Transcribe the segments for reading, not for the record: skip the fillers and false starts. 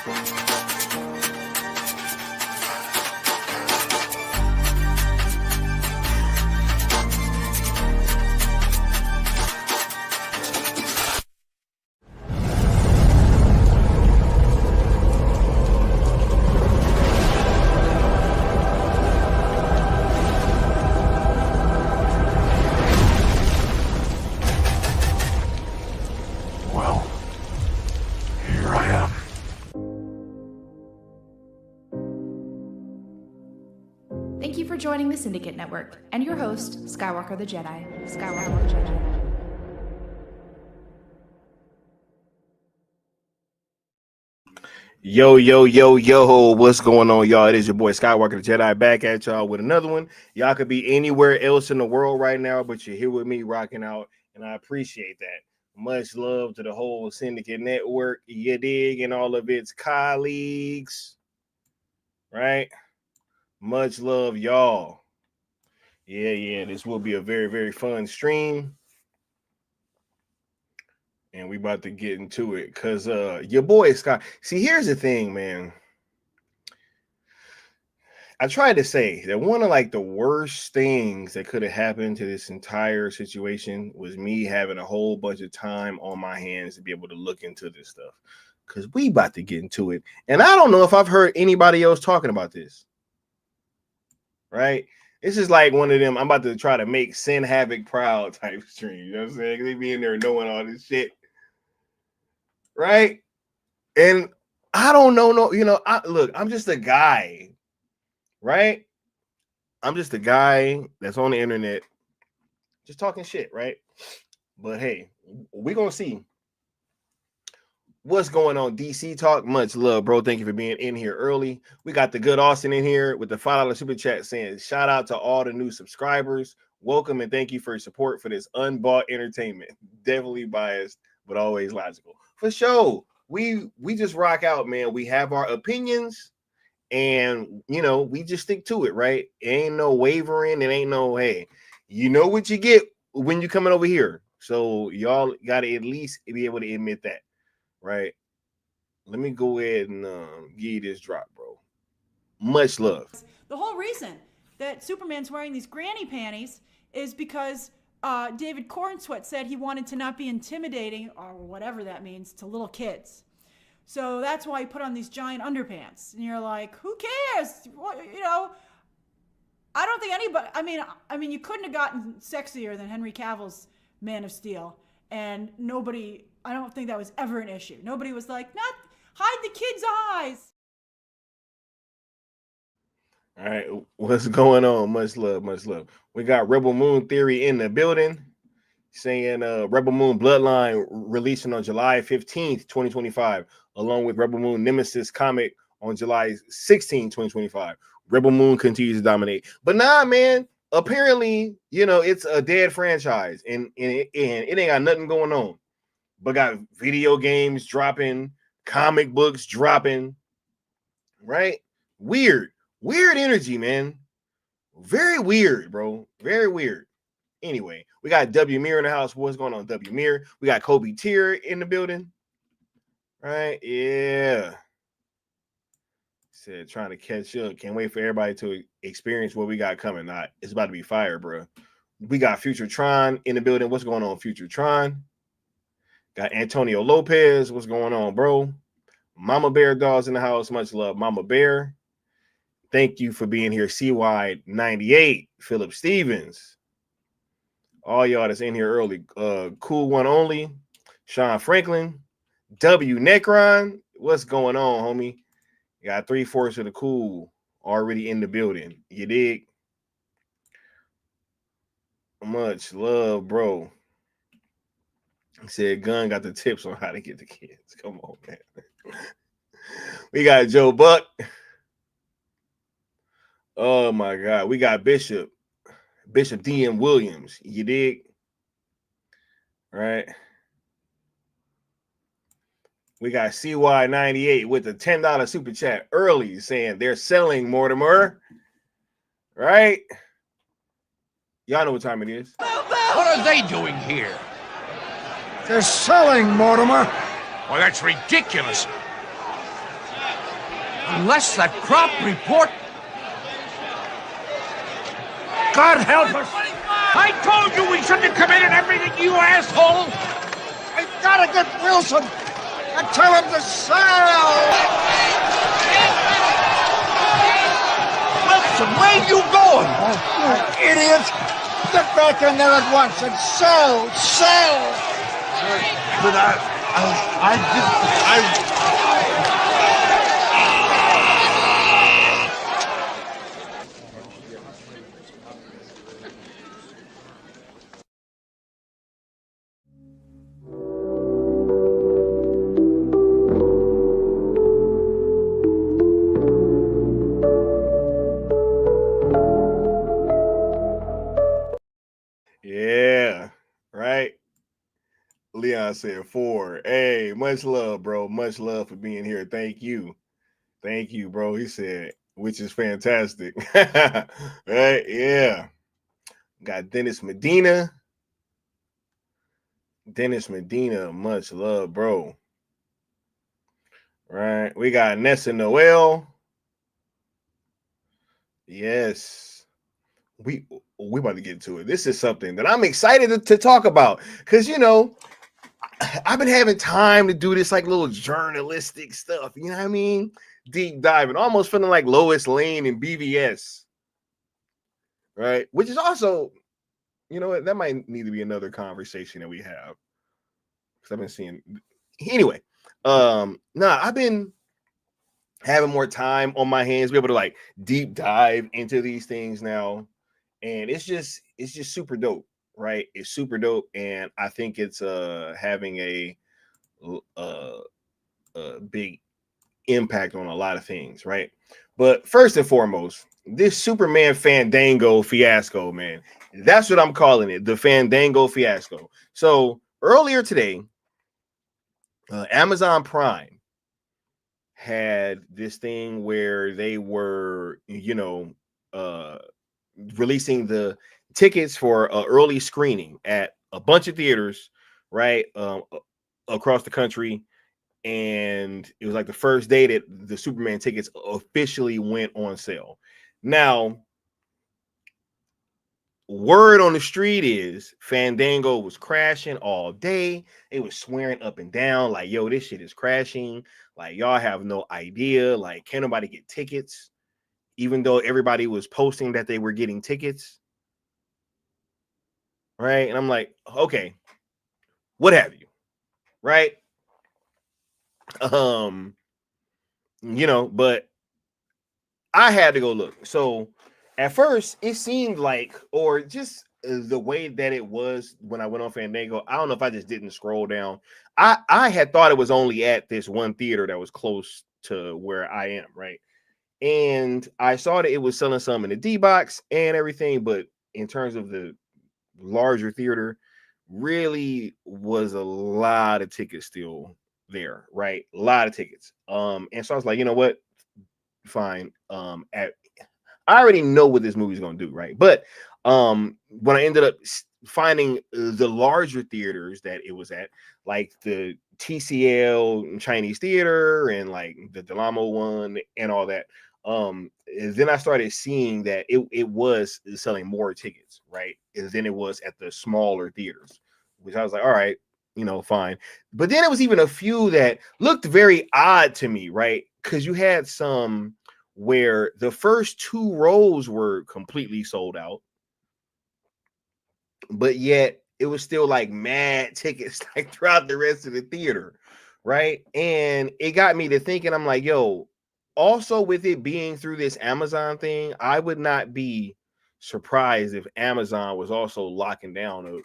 Thank you for joining the Syndicate Network and your host, Skywalker the Jedi. Skywalker the Jedi. Yo, what's going on, y'all? It is your boy Skywalker the Jedi back at y'all with another one. Y'all could be anywhere else in the world right now, but you're here with me rocking out, and I appreciate that. Much love to the whole Syndicate Network, you dig, and all of its colleagues, right? Much love, y'all. Yeah, this will be a very, very fun stream. And we about to get into it because your boy Scott. See, here's the thing, man. I tried to say that one of like the worst things that could have happened to this entire situation was me having a whole bunch of time on my hands to be able to look into this stuff. Because we about to get into it. And I don't know if I've heard anybody else talking about this. Right? This is like one of them, I'm about to try to make Sin Havoc proud type stream. You know what I'm saying? They be in there knowing all this shit. Right? And I don't know, look, I'm just a guy, right? I'm just a guy that's on the internet just talking shit, right? But hey, we're going to see what's going on. DC Talk, much love, bro. Thank you for being in here early. We got the good Austin in here with the $5 super chat saying, shout out to all the new subscribers. Welcome and thank you for your support for this unbought entertainment. Definitely biased, but always logical. For sure. We just rock out, man. We have our opinions and, we just stick to it, right? It ain't no wavering. It ain't no, hey, you know what you get when you coming over here. So y'all got to at least be able to admit that. Right. Let me go ahead and give you this drop, bro. Much love. The whole reason that Superman's wearing these granny panties is because David Cornsweet said he wanted to not be intimidating, or whatever that means, to little kids. So that's why he put on these giant underpants. And you're like, who cares? I don't think anybody, I mean, you couldn't have gotten sexier than Henry Cavill's Man of Steel. And nobody, I don't think that was ever an issue. Nobody was like, not hide the kid's eyes. All right, what's going on? Much love, much love. We got Rebel Moon Theory in the building saying Rebel Moon Bloodline releasing on July 15th, 2025, along with Rebel Moon Nemesis comic on July 16th, 2025. Rebel Moon continues to dominate. But nah, man, apparently, it's a dead franchise and it ain't got nothing going on. But got video games dropping, comic books dropping, right? Weird energy, man. Very weird, bro. Very weird. Anyway, we got W Mir in the house. What's going on, W Mir? We got Kobe Tier in the building. Right? Yeah. Said trying to catch up. Can't wait for everybody to experience what we got coming. It's about to be fire, bro. We got Future Tron in the building. What's going on, Future Tron? Got Antonio Lopez. What's going on, bro? Mama Bear Dolls in the house. Much love, Mama Bear. Thank you for being here. CY98, Philip Stevens. All y'all that's in here early. Cool One Only. Sean Franklin. W Necron. What's going on, homie? You got 3/4 of the cool already in the building. You dig? Much love, bro. He said Gunn got the tips on how to get the kids. Come on, man. We got Joe Buck. Oh my God. We got Bishop D.M. Williams. You dig? Right. We got CY98 with the $10 super chat early saying they're selling Mortimer. Right? Y'all know what time it is. What are they doing here? They're selling Mortimer. Well, that's ridiculous. Unless that crop report... God help us! I told you we shouldn't have committed everything, you asshole! I gotta get Wilson and tell him to sell! Wilson, where you going? Oh, you idiot! Get back in there at once and sell! Sell! But Yeah, right. Leon said 4. Hey, much love, bro. Much love for being here. Thank you. Thank you, bro. He said, which is fantastic. Right? Yeah. Got Dennis Medina. Dennis Medina, much love, bro. Right. We got Nessa Noel. Yes. We about to get to it. This is something that I'm excited to talk about because, you know, I've been having time to do this like little journalistic stuff. You know what I mean? Deep diving, almost feeling like Lois Lane and BVS. Right. Which is also, you know what? That might need to be another conversation that we have. Because I've been seeing. Anyway, I've been having more time on my hands, be able to like deep dive into these things now. And it's just super dope, right? It's super dope. And I think it's having a big impact on a lot of things, right? But first and foremost, this Superman Fandango fiasco, man, that's what I'm calling it, the Fandango fiasco. So earlier today, Amazon Prime had this thing where they were, releasing the tickets for early screening at a bunch of theaters, right, across the country. And it was like the first day that the Superman tickets officially went on sale. Now, word on the street is Fandango was crashing all day. They was swearing up and down like, yo, this shit is crashing. Like, y'all have no idea. Like, can't nobody get tickets? Even though everybody was posting that they were getting tickets. Right? And I'm like, okay, what have you? Right? But I had to go look. So at first it seemed like, or just the way that it was when I went on Fandango, I don't know if I just didn't scroll down. I had thought it was only at this one theater that was close to where I am, right? And I saw that it was selling some in the D box and everything, but in terms of the larger theater, really was a lot of tickets still there, right? A lot of tickets. And so I was like, you know what? Fine. I already know what this movie's gonna do, right? But when I ended up finding the larger theaters that it was at, like the TCL Chinese Theater and like the Delamo one and all that, then I started seeing that it was selling more tickets, right? Than it was at the smaller theaters, which I was like, all right, fine. But then it was even a few that looked very odd to me, right? Because you had some where the first 2 rows were completely sold out, but yet it was still like mad tickets like throughout the rest of the theater, right? And it got me to thinking, I'm like, yo, also with it being through this Amazon thing, I would not be surprised if Amazon was also locking down a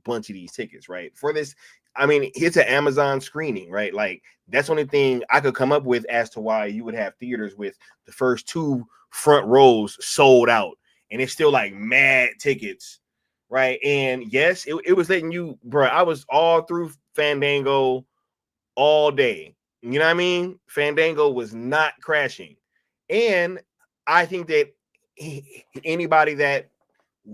bunch of these tickets, right? For this, I mean, it's an Amazon screening, right? Like, that's the only thing I could come up with as to why you would have theaters with the first 2 front rows sold out, and it's still like mad tickets, right? And yes, it was letting you, bro. I was all through Fandango all day. You know what I mean? Fandango was not crashing. And I think that anybody that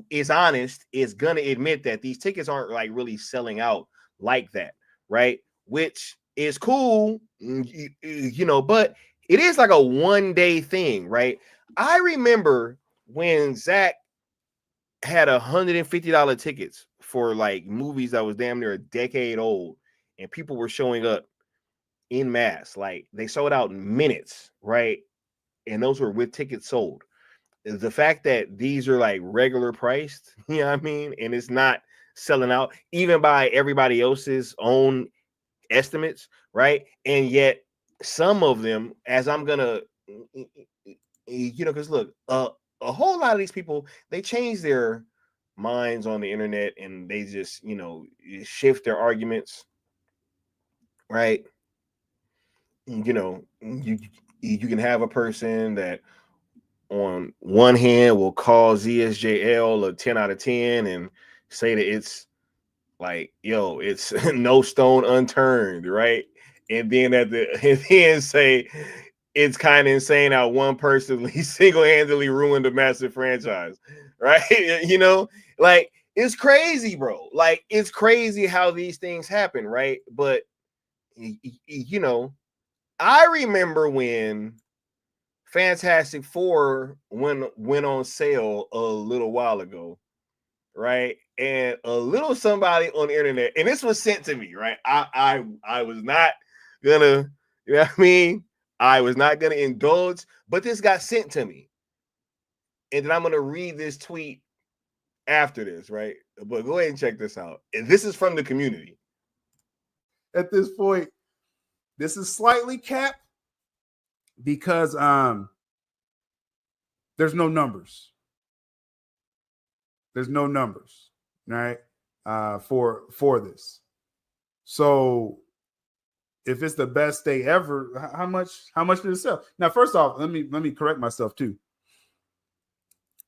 is honest is gonna admit that these tickets aren't like really selling out like that, right? Which is cool, but it is like a one-day thing, right? I remember when Zach had $150 tickets for like movies that was damn near a decade old, and people were showing up in mass. Like they sold out in minutes, right? And those were with tickets sold. The fact that these are like regular priced, you know what I mean? And it's not selling out even by everybody else's own estimates, right? And yet some of them, as I'm gonna, because look, a whole lot of these people, they change their minds on the internet and they just, shift their arguments, right? You can have a person that on one hand will call ZSJL a 10 out of 10 and say that it's like, yo, it's no stone unturned, right? And then say it's kind of insane how one person single-handedly ruined a massive franchise, right? Like it's crazy, bro. Like it's crazy how these things happen, right? But I remember when Fantastic Four went on sale a little while ago, right? And a little somebody on the internet, and this was sent to me, right? I was not gonna, you know what I mean? I was not gonna indulge, but this got sent to me. And then I'm gonna read this tweet after this, right? But go ahead and check this out. And this is from the community. At this point, this is slightly capped because there's no numbers. There's no numbers, right? For this. So if it's the best day ever, how much did it sell? Now, first off, let me correct myself too.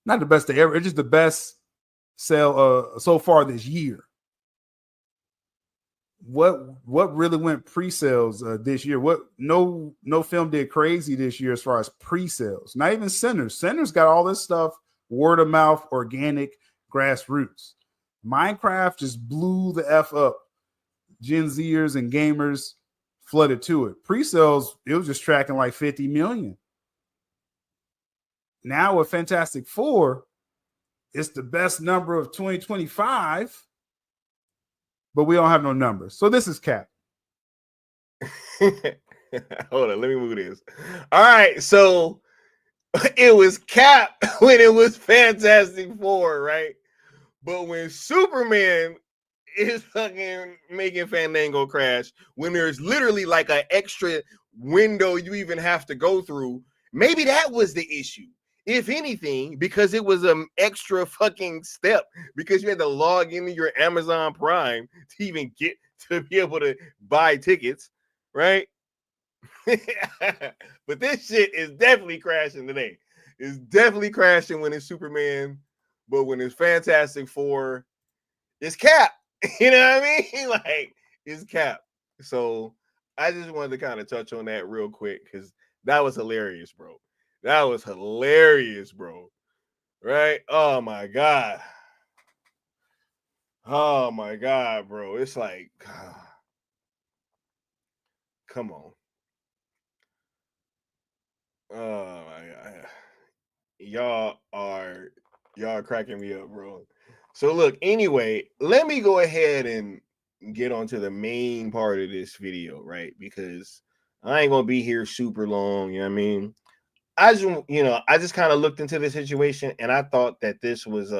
Not the best day ever. It's just the best sale so far this year. What really went pre-sales this year? No film did crazy this year as far as pre-sales. Not even Sinners. Sinners got all this stuff word of mouth, organic, grassroots. Minecraft just blew the F up. Gen Zers and gamers flooded to it. Pre-sales, it was just tracking like 50 million. Now with Fantastic Four, it's the best number of 2025, but we don't have no numbers. So this is cap. Hold on, let me move this. All right, so it was cap when it was Fantastic Four, right? But when Superman is fucking making Fandango crash, when there's literally like an extra window you even have to go through, maybe that was the issue. If anything, because it was an extra fucking step, because you had to log into your Amazon Prime to even get to be able to buy tickets, right? But this shit is definitely crashing today. It's definitely crashing when it's Superman, but when it's Fantastic Four, it's cap. You know what I mean? Like, it's cap. So I just wanted to kind of touch on that real quick because that was hilarious, bro. That was hilarious, bro. Right? Oh my God. Oh my God, bro. It's like, come on. Oh my God. Y'all are cracking me up, bro. So look, anyway, let me go ahead and get onto the main part of this video, right? Because I ain't gonna be here super long, you know what I mean? I just kind of looked into the situation and I thought that this was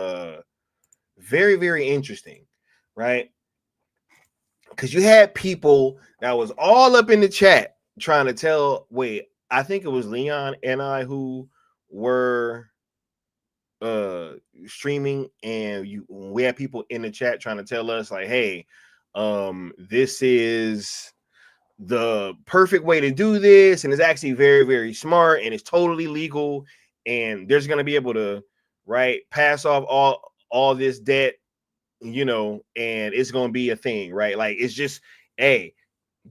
very, very interesting, right? Because you had people that was all up in the chat trying to tell, I think it was Leon and I who were streaming, and we had people in the chat trying to tell us like, hey, this is the perfect way to do this, and it's actually very, very smart, and it's totally legal, and there's going to be able to pass off all this debt, and it's going to be a thing, right? Like, it's just, hey,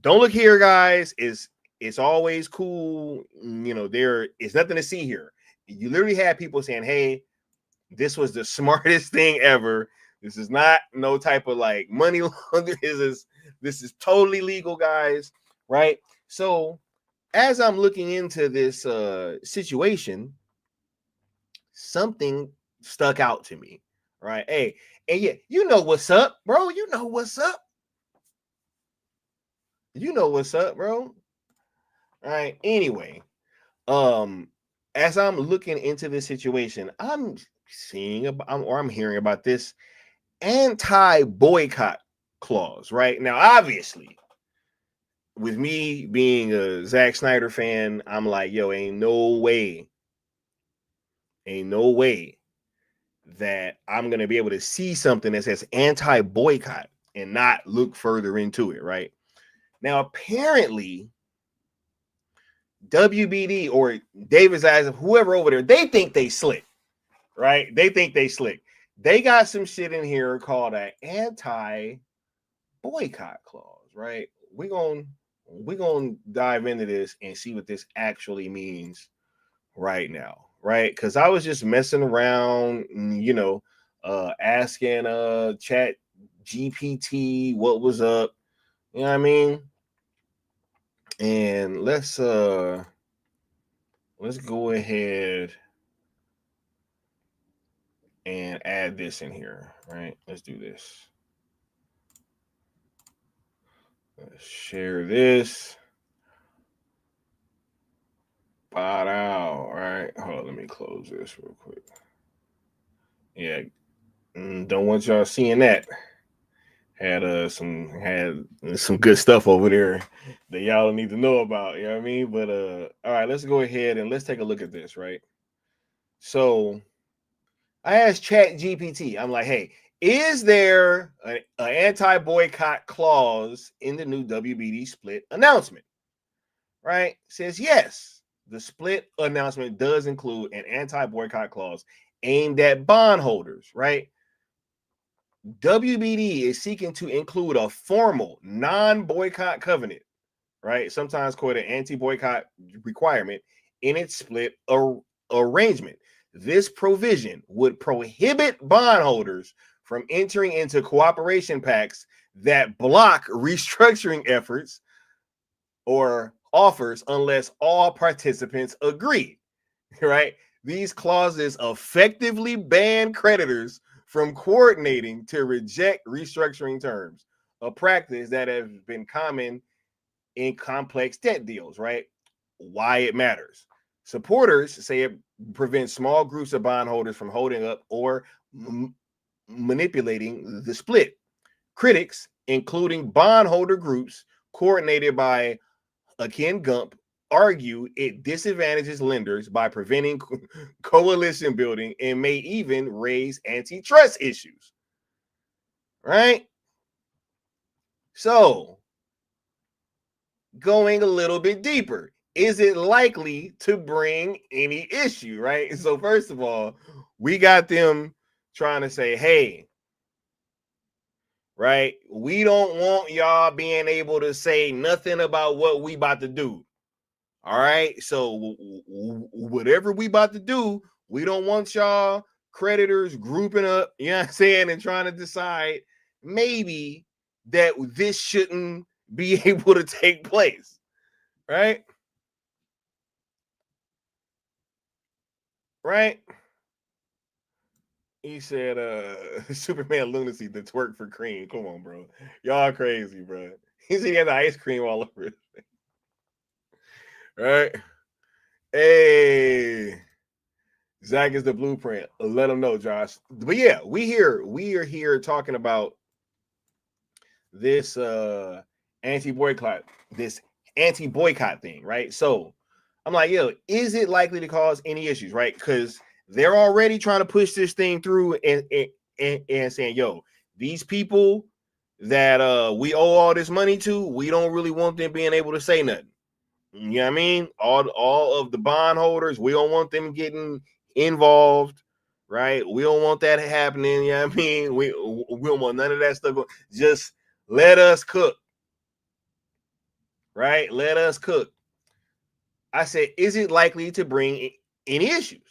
don't look here, guys. It's always cool, there is nothing to see here. You literally had people saying, hey, this was the smartest thing ever. This is not no type of like money laundering. This is totally legal, guys. Right? So as I'm looking into this situation, something stuck out to me, right? Hey, and yeah, you know what's up, bro. You know what's up. You know what's up, bro. All right. Anyway, as I'm looking into this situation, I'm seeing about, or I'm hearing about this anti-boycott clause, right? Now, obviously, with me being a Zack Snyder fan, I'm like, yo, ain't no way that I'm going to be able to see something that says anti-boycott and not look further into it, right? Now, apparently, WBD or Davis Eyes, whoever over there, they think they slick, right? They think they slick. They got some shit in here called an anti-boycott clause, right? We're gonna dive into this and see what this actually means right now, right? Because I was just messing around, asking Chat GPT what was up, you know what I mean? And let's go ahead and add this in here, right? Let's do this. Let's share this. Bot out, right? Hold on, let me close this real quick. Yeah, don't want y'all seeing that. Had some good stuff over there that y'all need to know about, you know what I mean? But all right, let's go ahead and let's take a look at this, right? So I asked Chat GPT, I'm like, hey, is there an anti-boycott clause in the new WBD split announcement? Right? It says yes. The split announcement does include an anti-boycott clause aimed at bondholders, right? WBD is seeking to include a formal non-boycott covenant, right? Sometimes called an anti-boycott requirement in its split arrangement. This provision would prohibit bondholders from entering into cooperation pacts that block restructuring efforts or offers unless all participants agree, right? These clauses effectively ban creditors from coordinating to reject restructuring terms, a practice that has been common in complex debt deals, right? Why it matters. Supporters say it prevents small groups of bondholders from holding up or manipulating the split. Critics, including bondholder groups coordinated by Ken Gump, argue it disadvantages lenders by preventing coalition building and may even raise antitrust issues. Right? So, going a little bit deeper, is it likely to bring any issue? Right? So, first of all, we got them trying to say, hey, right, we don't want y'all being able to say nothing about what we about to do. All right, so whatever we about to do, we don't want y'all creditors grouping up, you know what I'm saying, and trying to decide maybe that this shouldn't be able to take place, right? Right? He said, Superman lunacy, the twerk for cream. Come on, bro. Y'all crazy, bro. He said he had the ice cream all over it. Right? Hey, Zach is the blueprint. Let them know, Josh. But yeah, we are here talking about this anti-boycott thing, right? So I'm like, yo, is it likely to cause any issues, right? Because they're already trying to push this thing through and saying, yo, these people that we owe all this money to, we don't really want them being able to say nothing. You know what I mean? All of the bondholders, we don't want them getting involved, right? We don't want that happening. You know what I mean? We don't want none of that stuff. Just let us cook, right? Let us cook. I said, is it likely to bring any issues?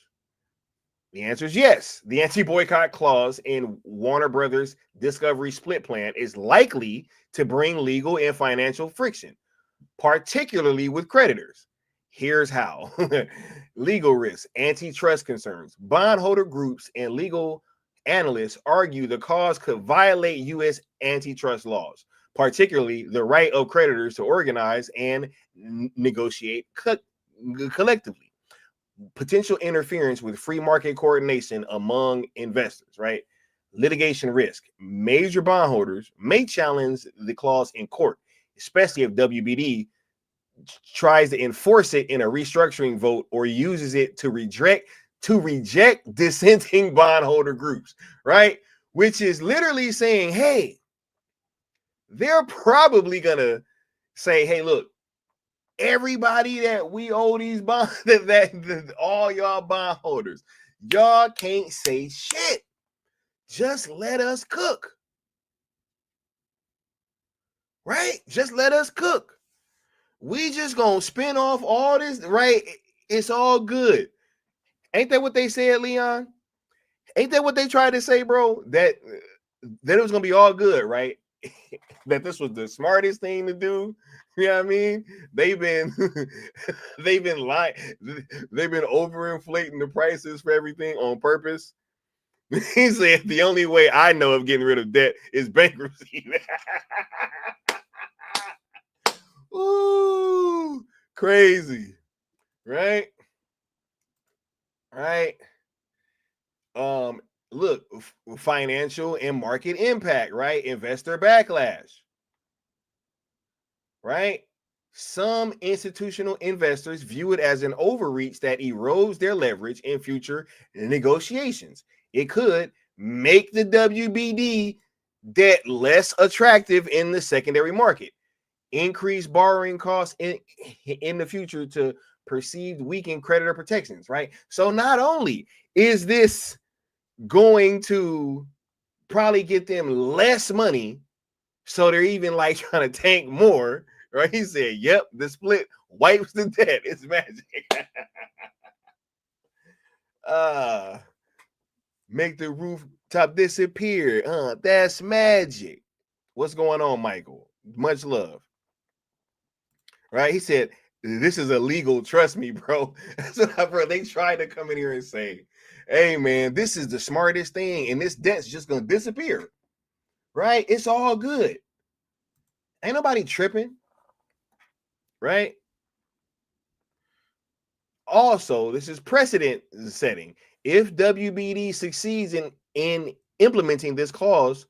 The answer is yes. The anti-boycott clause in Warner Brothers Discovery split plan is likely to bring legal and financial friction, particularly with creditors. Here's how. Legal risks, antitrust concerns. Bondholder groups and legal analysts argue the cause could violate U.S. antitrust laws, particularly the right of creditors to organize and negotiate collectively. Potential interference with free market coordination among investors, right? Litigation risk. Major bondholders may challenge the clause in court, especially if WBD tries to enforce it in a restructuring vote or uses it to reject dissenting bondholder groups, right? Which is literally saying, hey, they're probably gonna say, hey, look, everybody that we owe these bonds, that all y'all bondholders, y'all can't say shit. Just let us cook. Right? Just let us cook. We just gonna spin off all this, right? It's all good. Ain't that what they said, Leon? Ain't that what they tried to say, bro? That it was gonna be all good, right? That this was the smartest thing to do. You know what I mean? They've been lying, they've been overinflating the prices for everything on purpose. He said the only way I know of getting rid of debt is bankruptcy. Ooh, crazy, right? Right. Look, financial and market impact, right? Investor backlash, right? Some institutional investors view it as an overreach that erodes their leverage in future negotiations. It could make the WBD debt less attractive in the secondary market, increase borrowing costs in the future to perceived weakened creditor protections, right? So not only is this going to probably get them less money, so they're even like trying to tank more, right? He said, yep, the split wipes the debt. It's magic. Make the rooftop disappear. That's magic. What's going on, Michael? Much love. Right? He said, this is illegal. Trust me, bro. That's what I've heard. They tried to come in here and say, hey, man, this is the smartest thing, and this debt's just going to disappear. Right? It's all good. Ain't nobody tripping. Right? Also, this is precedent setting. If WBD succeeds in implementing this clause,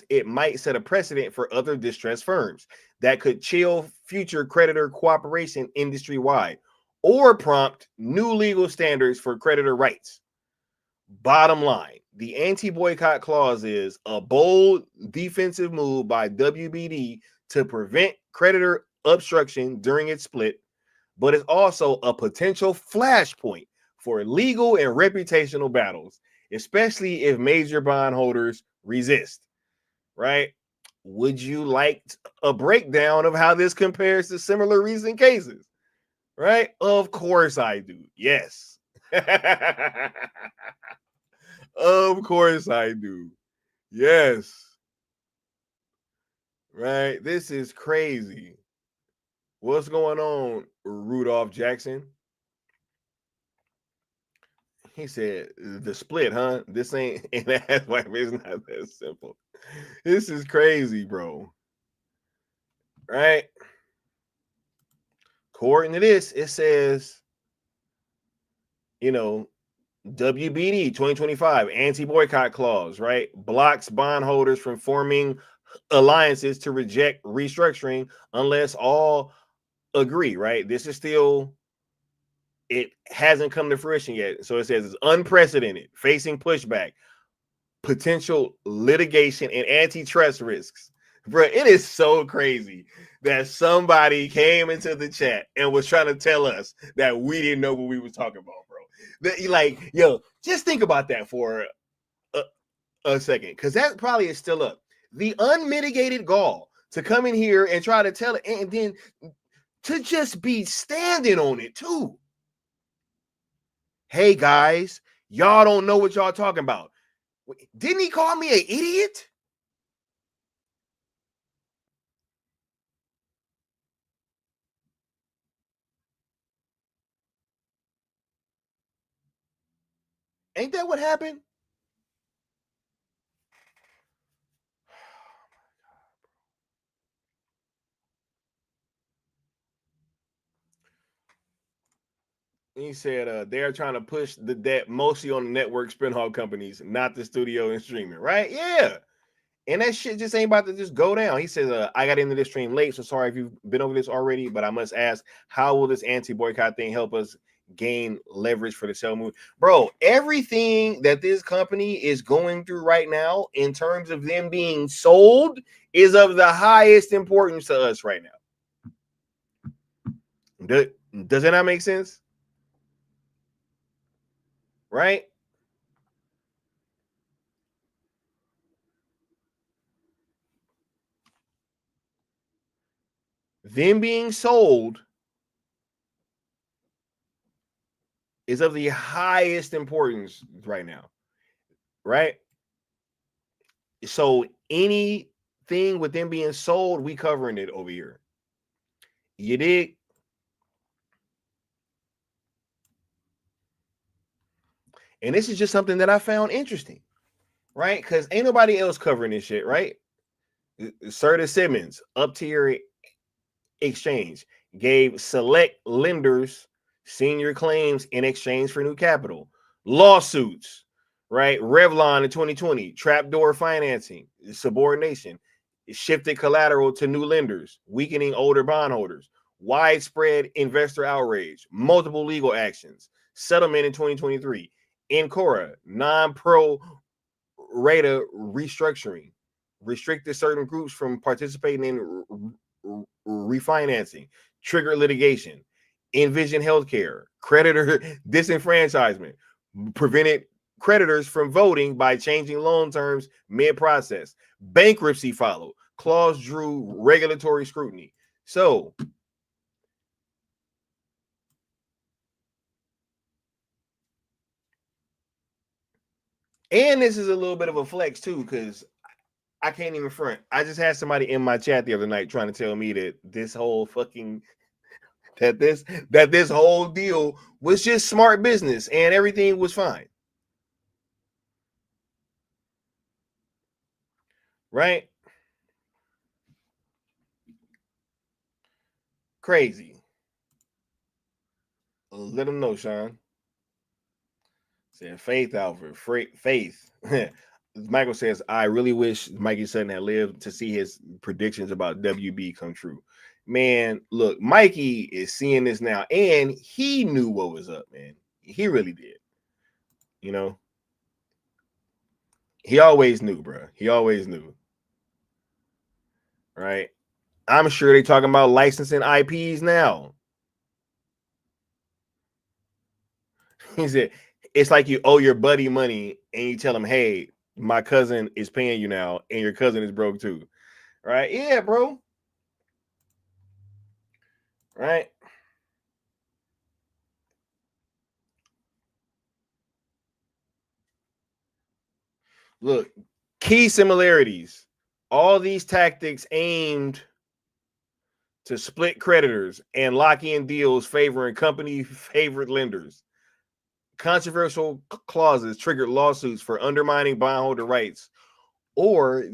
it might set a precedent for other distressed firms that could chill future creditor cooperation industry-wide or prompt new legal standards for creditor rights. Bottom line, the anti-boycott clause is a bold defensive move by WBD to prevent creditor obstruction during its split, but it's also a potential flashpoint for legal and reputational battles, especially if major bondholders resist, right? Would you like a breakdown of how this compares to similar recent cases? Right? Of course I do. Yes. Of course I do. Yes. Right? This is crazy. What's going on, Rudolph Jackson? He said, the split, huh? This ain't, and that's why it's not that simple. This is crazy, bro. Right? According to this, it says, WBD 2025 anti-boycott clause, right? Blocks bondholders from forming alliances to reject restructuring unless all agree, right? This is still, it hasn't come to fruition yet. So it says it's unprecedented, facing pushback, potential litigation, and antitrust risks. Bro, it is so crazy that somebody came into the chat and was trying to tell us that we didn't know what we was talking about, bro. Like, yo, just think about that for a second, because that probably is still up. The unmitigated gall to come in here and try to tell it, and then to just be standing on it too. Hey guys, y'all don't know what y'all talking about. Didn't he call me an idiot? Ain't that what happened? He said they're trying to push the debt mostly on the network spin-off companies, not the studio and streaming, right? Yeah. And that shit just ain't about to just go down. He says, I got into this stream late, so sorry if you've been over this already, but I must ask, how will this anti-boycott thing help us gain leverage for the sell move? Bro, everything that this company is going through right now in terms of them being sold is of the highest importance to us right now. Does that not make sense? Right? Them being sold is of the highest importance right now, right? So anything with them being sold, we covering it over here. You dig? And this is just something that I found interesting, right? Because ain't nobody else covering this shit, right? Serta Simmons, up tier exchange, gave select lenders senior claims in exchange for new capital. Lawsuits, right? Revlon in 2020, trapdoor financing, subordination, shifted collateral to new lenders, weakening older bondholders, widespread investor outrage, multiple legal actions, settlement in 2023, Encora, non-pro rata restructuring, restricted certain groups from participating in refinancing, triggered litigation, Envision Healthcare, creditor disenfranchisement, prevented creditors from voting by changing loan terms mid-process, bankruptcy followed, clause drew regulatory scrutiny. So, and this is a little bit of a flex too, because I can't even front. I just had somebody in my chat the other night trying to tell me that this whole fucking that this whole deal was just smart business and everything was fine. Right? Crazy. Let them know, Sean. Said Faith Alfred. Faith. Michael says, I really wish Mikey Sutton had lived to see his predictions about WB come true. Man, look, Mikey is seeing this now, and he knew what was up, man. He really did. You know, he always knew, bro. He always knew. Right? I'm sure they're talking about licensing IPs now. He said, it's like you owe your buddy money and you tell him, hey, my cousin is paying you now, and your cousin is broke too. Right? Yeah, bro. Right? Look, key similarities. All these tactics aimed to split creditors and lock in deals favoring company favorite lenders. Controversial clauses triggered lawsuits for undermining bondholder rights or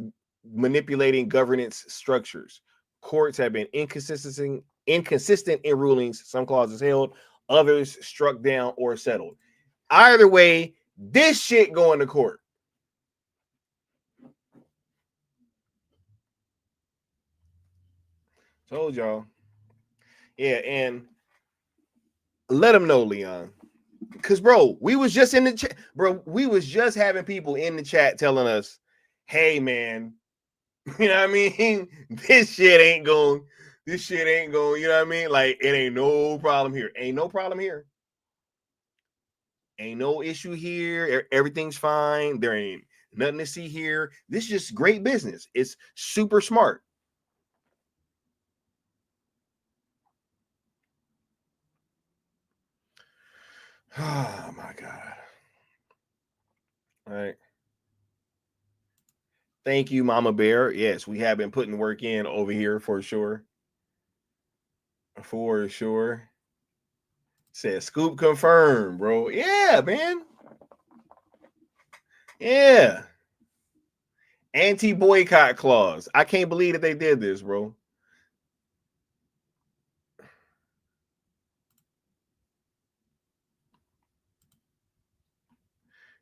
manipulating governance structures. Courts have been inconsistent in rulings. Some clauses held, others struck down or settled. Either way, this shit going to court. Told y'all. Yeah, and let them know, Leon. Because, bro, we was just in the chat. Bro, we was just having people in the chat telling us, hey, man, you know what I mean? This shit ain't going, you know what I mean? Like, it ain't no problem here. Ain't no problem here. Ain't no issue here. Everything's fine. There ain't nothing to see here. This is just great business. It's super smart. Oh, my God. All right. Thank you, Mama Bear. Yes, we have been putting work in over here for sure. For sure. Said scoop confirmed, bro. Yeah, man. Yeah. Anti-boycott clause. I can't believe that they did this, bro.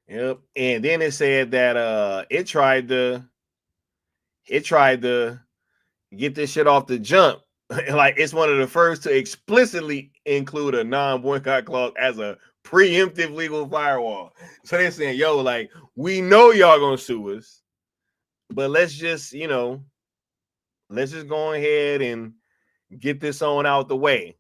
Yep. And then it said that it tried to get this shit off the jump. Like it's one of the first to explicitly include a non-boycott clause as a preemptive legal firewall. So they're saying, yo, like, we know y'all gonna sue us, but let's just go ahead and get this on out the way.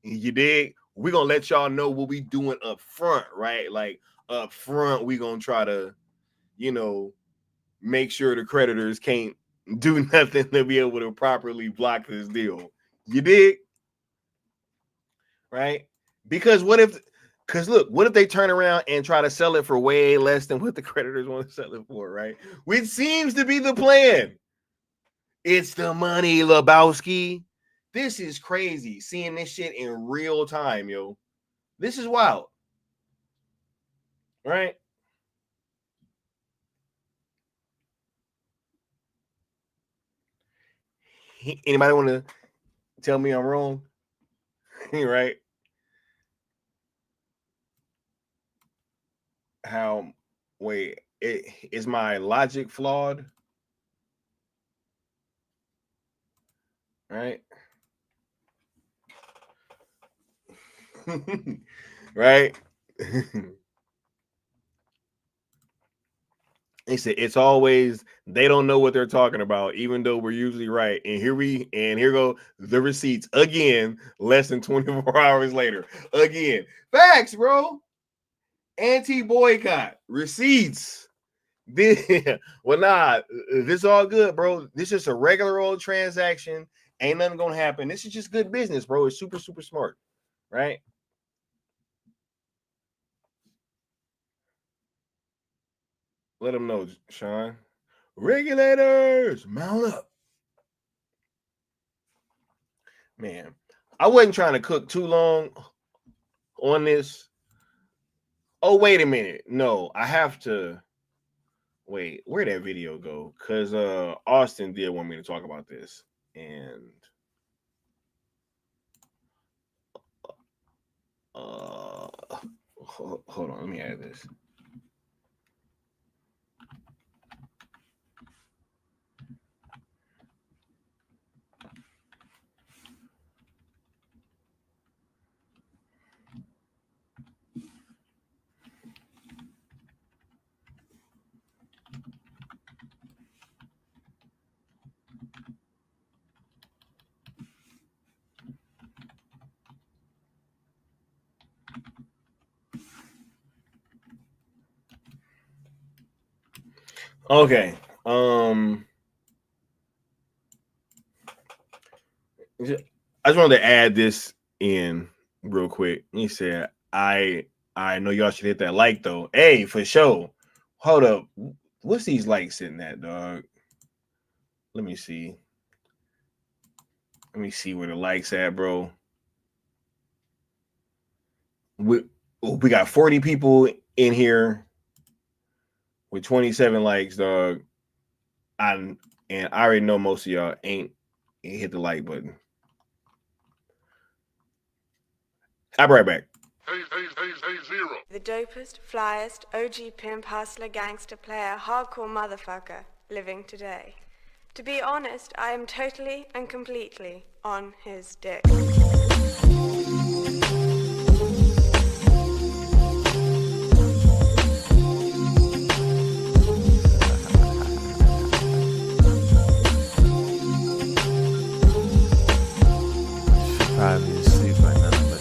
You dig? We're gonna let y'all know what we doing up front, right? Like up front, we gonna try to, make sure the creditors can't do nothing to be able to properly block this deal. You dig? Right? Because what if they turn around and try to sell it for way less than what the creditors want to sell it for, right? Which seems to be the plan. It's the money, Lebowski. This is crazy. Seeing this shit in real time, yo. This is wild. Right? Anybody want to tell me I'm wrong? Right? Is my logic flawed? Right? Right? He said it's always they don't know what they're talking about, even though we're usually right. And here go the receipts again, less than 24 hours later. Again. Facts, bro. Anti-boycott receipts. Well, nah, this is all good, bro. This is a regular old transaction. Ain't nothing gonna happen. This is just good business, bro. It's super, super smart, right? Let them know, Sean. Regulators, mount up. Man, I wasn't trying to cook too long on this. Oh, wait a minute. No, I have to. Wait, where'd that video go? Because Austin did want me to talk about this. And hold on, let me add this. Okay. I just wanted to add this in real quick. He said, I know y'all should hit that like though. Hey, for sure. Hold up. What's these likes sitting at, dog? Let me see. Let me see where the likes at, bro. We got 40 people in here with 27 likes, dog. And I already know most of y'all ain't hit the like button. I'll be right back. Hey, zero. The dopest, flyest, OG pimp, hustler, gangster, player, hardcore motherfucker living today. To be honest, I am totally and completely on his dick. Probably asleep right now, but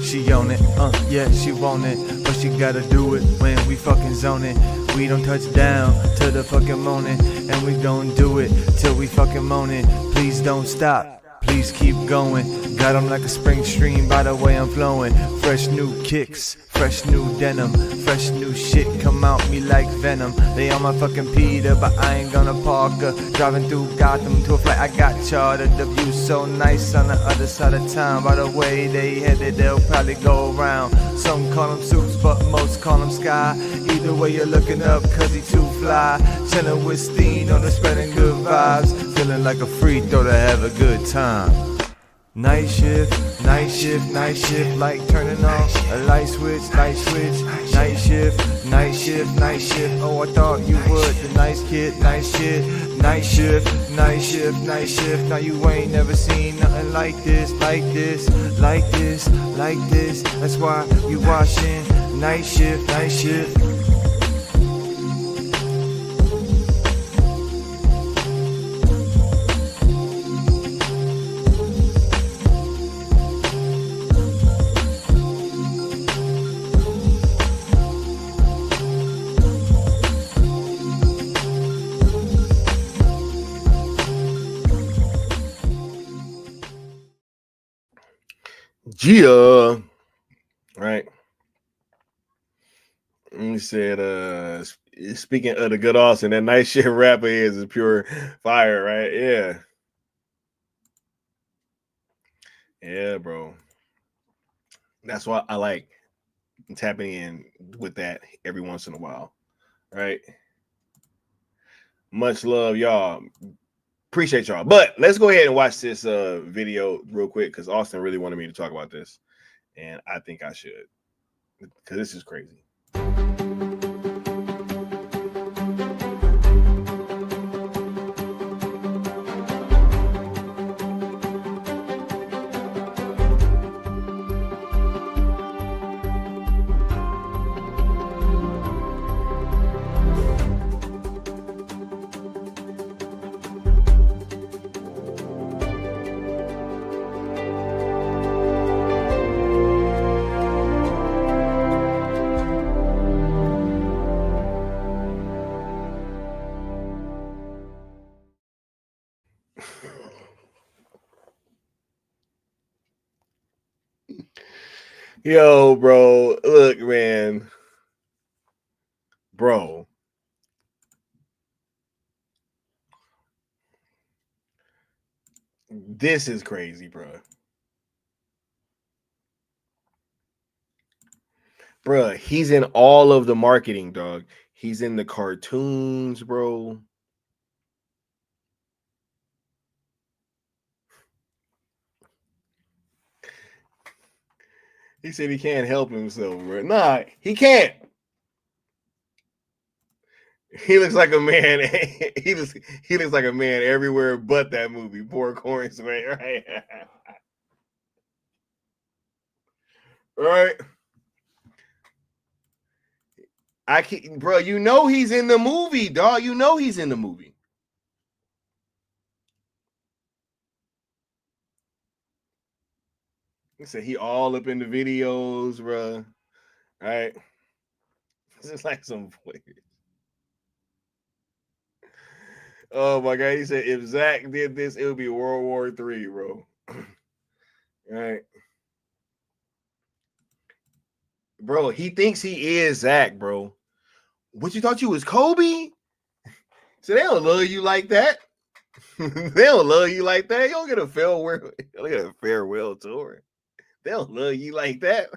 she on it, yeah, she want it, but she gotta do it when we fucking zone it. We don't touch down till the fucking morning, and we gon' do it till we fucking moan it. Please don't stop, please keep going. Got 'em like a spring stream by the way I'm flowing. Fresh new kicks, fresh new denim, fresh new shit come out me like venom. They on my fucking Peter, but I ain't gonna park her. Driving through Gotham to a flight I got chartered. The view so nice on the other side of town. By the way they headed, they'll probably go around. Some call them suits, but most call them sky. Either way you're looking up, cause he too fly. Chillin' with Steen on the spreading good vibes. Feeling like a free throw to have a good time. Night shift, night shift, night shift, like turning off a light switch, night shift, night shift, night shift. Oh, I thought you would, the nice kid, nice shit, night shift, night shift, night shift. Now you ain't never seen nothing like this, like this, like this, like this. That's why you watching night shift, night shift. Gia, right? He said, speaking of the good Austin, that night shift rapper is pure fire, right? Yeah. Yeah, bro. That's why I like tapping in with that every once in a while, right? Much love, y'all. Appreciate y'all. But let's go ahead and watch this video real quick because Austin really wanted me to talk about this. And I think I should because this is crazy. Yo, bro, look, man, bro. This is crazy, bro. Bro, he's in all of the marketing, dog. He's in the cartoons, bro. He said he can't help himself, bro. Nah, he can't. He looks like a man. he looks like a man everywhere but that movie, Poor Corns, man. Right? Right. I can't, bro. You know he's in the movie, dog. You know he's in the movie. He said he all up in the videos, bro. Right? This is like some voice. Oh my god, he said if Zach did this, it would be World War III, bro. Right. Bro, he thinks he is Zach, bro. What, you thought you was Kobe? So they don't love you like that. They don't love you like that. You don't get a farewell tour. They don't love you like that.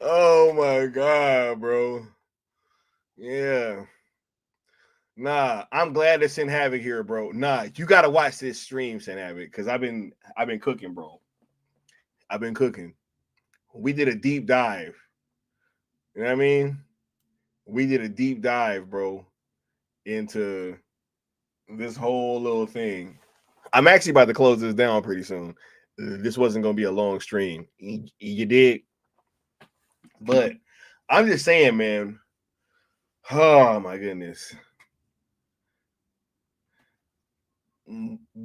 Oh my god, bro. Yeah. Nah, I'm glad it's in Havoc here, bro. Nah, you gotta watch this stream, Sin Havoc, because I've been cooking, bro. I've been cooking. We did a deep dive. You know what I mean? We did a deep dive, bro, into this whole little thing. I'm actually about to close this down pretty soon. This wasn't gonna be a long stream. You did. But I'm just saying, man. Oh my goodness.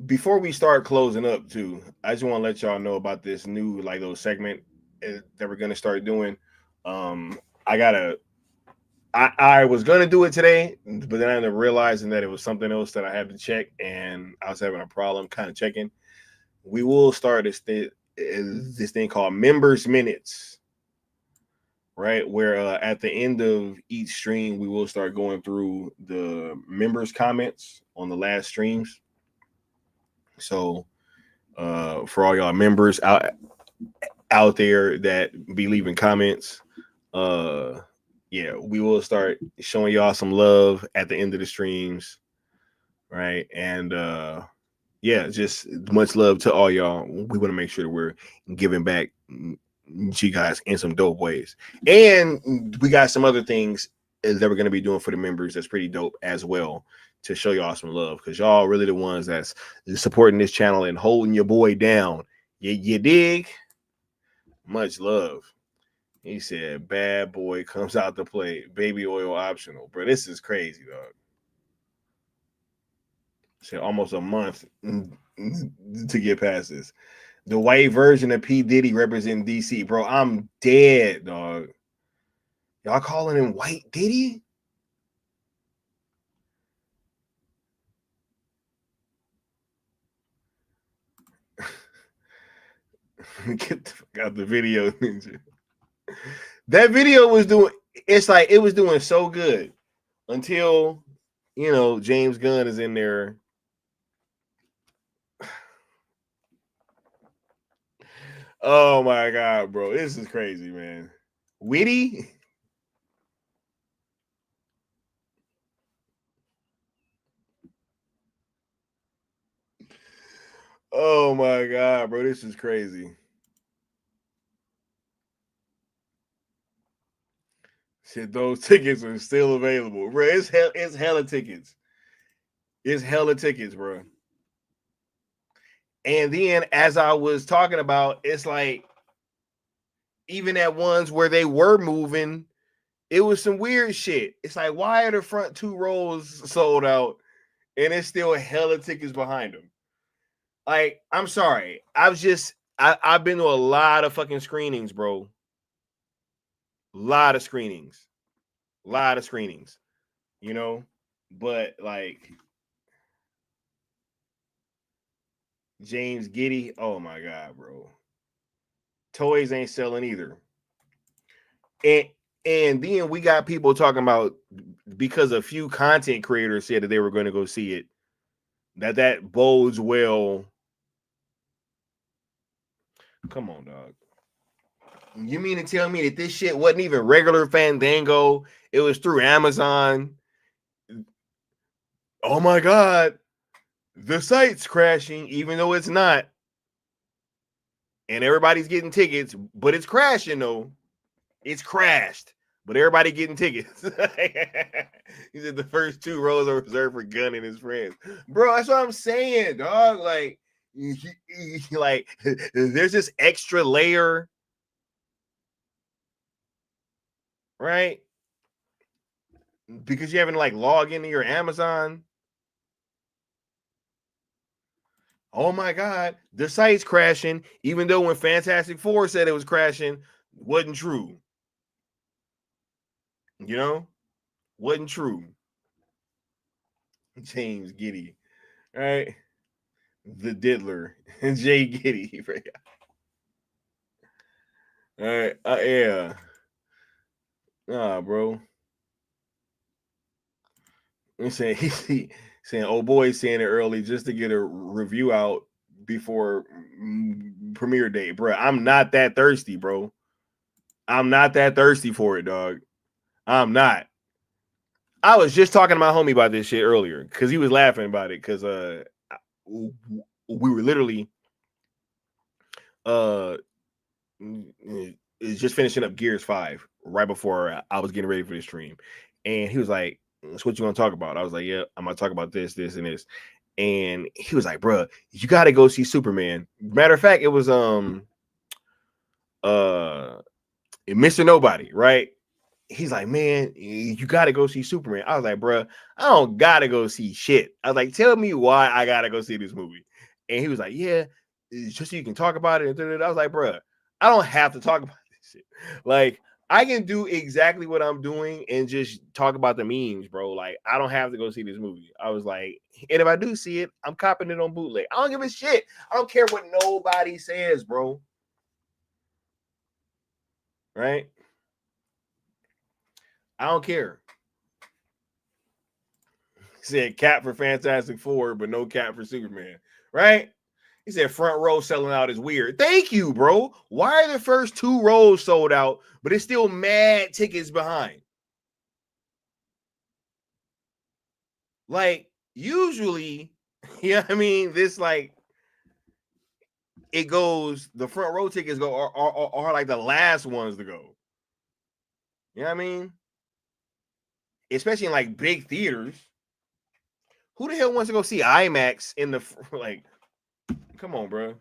Before we start closing up, too, I just want to let y'all know about this new little segment that we're gonna start doing. I was gonna do it today, but then I ended up realizing that it was something else that I had to check, and I was having a problem kind of checking. we will start this thing called Members Minutes, right? Where at the end of each stream, we will start going through the members' comments on the last streams. So for all y'all members out there that be leaving comments, yeah, we will start showing y'all some love at the end of the streams, right? And yeah, just much love to all y'all. We want to make sure that we're giving back to you guys in some dope ways. And we got some other things that we're going to be doing for the members that's pretty dope as well, to show y'all some love, because y'all really the ones that's supporting this channel and holding your boy down. You dig? Much love. He said, bad boy comes out to play. Baby oil optional. Bro, this is crazy, dog. Said almost a month to get past this. The white version of P. Diddy representing DC. Bro, I'm dead, dog. Y'all calling him White Diddy? Get the fuck out the video. That video was doing, it's like it was doing so good until, you know, James Gunn is in there. Oh my God, bro. This is crazy, man. Witty? Oh my God, bro. This is crazy. Shit, those tickets are still available, bro. It's hella tickets. It's hella tickets, bro. And then, as I was talking about, it's like even at ones where they were moving, it was some weird shit. It's like, why are the front two rows sold out and it's still hella tickets behind them? Like, I'm sorry. I've been to a lot of fucking screenings, bro. Lot of screenings, you know, but like James Giddy, oh my God, bro. Toys ain't selling either. And then we got people talking about, because a few content creators said that they were going to go see it, that bodes well. Come on, dog. You mean to tell me that this shit wasn't even regular Fandango? It was through Amazon. Oh my God. The site's crashing, even though it's not. And everybody's getting tickets, but it's crashing, though. It's crashed, but everybody getting tickets. He said the first two rows are reserved for Gunn and his friends. Bro, that's what I'm saying, dog. Like there's this extra layer, right? Because you haven't like log into your Amazon. Oh my God, the site's crashing, even though when Fantastic Four said it was crashing, wasn't true. You know, wasn't true. James Giddy, right? The Diddler, Jay Giddy. Right? All right, yeah. Nah, bro. I'm saying saying, oh boy, saying it early just to get a review out before premiere date, bro. I'm not that thirsty, bro. I'm not that thirsty for it, dog. I'm not. I was just talking to my homie about this shit earlier because he was laughing about it because we were literally just finishing up Gears 5 right before I was getting ready for the stream, and he was like, "So what you want to talk about?" I was like, "Yeah, I'm gonna talk about this, this, and this." And he was like, "Bro, you got to go see Superman." Matter of fact, it was Mr. Nobody, right? He's like, "Man, you got to go see Superman." I was like, "Bro, I don't gotta go see shit." I was like, "Tell me why I gotta go see this movie." And he was like, "Yeah, just so you can talk about it." I was like, "Bro, I don't have to talk about this shit. Like, I can do exactly what I'm doing and just talk about the memes, bro. Like, I don't have to go see this movie. I was like, and if I do see it, I'm copping it on bootleg. I don't give a shit. I don't care what nobody says, bro. Right? I don't care. He said cap for Fantastic Four, but no cap for Superman. Right? He said front row selling out is weird. Thank you, bro. Why are the first 2 rows sold out, but it's still mad tickets behind? Like, usually, yeah, I mean, this like it goes, the front row tickets go are like the last ones to go. You know what I mean? Especially in like big theaters. Who the hell wants to go see IMAX in the like? Come on, bro.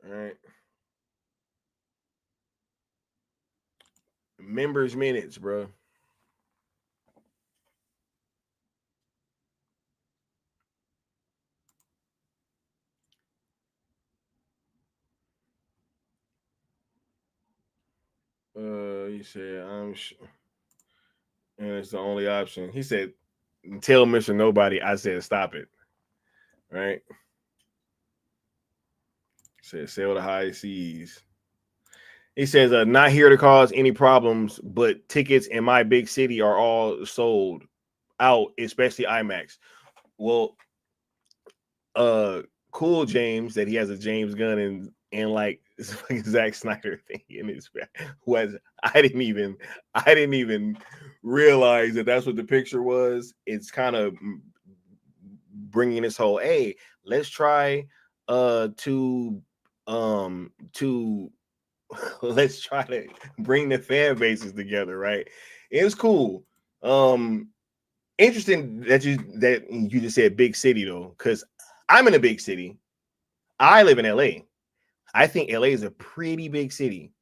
All right. Members minutes, bro. He said, I'm sure. And it's the only option. He said, tell Mr. Nobody I said stop it. Right? He said, sail the high seas. He says, not here to cause any problems, but tickets in my big city are all sold out, especially IMAX. Well, cool James, that he has a James Gunn and like Zack Snyder thing in his back. I didn't even realize that that's what the picture was. It's kind of bringing this whole, hey, let's try to let's try to bring the fan bases together, right? It was cool. Interesting that you just said big city though, because I'm in a big city. I live in LA. I think LA is a pretty big city.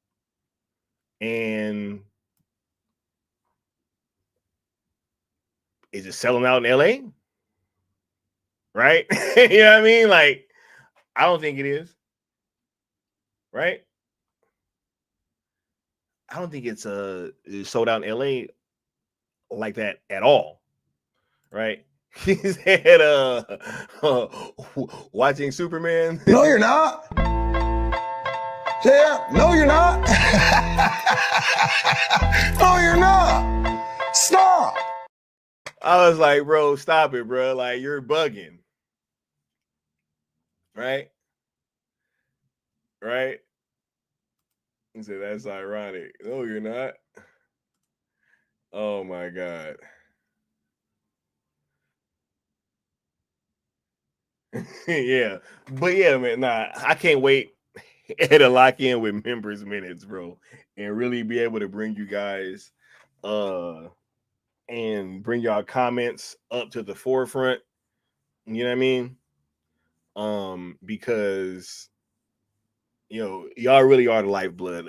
And is it selling out in LA? Right? You know what I mean? Like, I don't think it is. Right? I don't think it's sold out in LA like that at all. Right? He said watching Superman. No, you're not. Yeah, no, you're not. No, you're not. Stop. I was like, bro, stop it, bro. Like, you're bugging. Right? Right? He said, that's ironic. No, you're not. Oh my God. Yeah. But yeah, man, nah, I can't wait to lock in with members minutes, bro, and really be able to bring you guys and bring y'all comments up to the forefront. You know what I mean? Because you know, y'all really are the lifeblood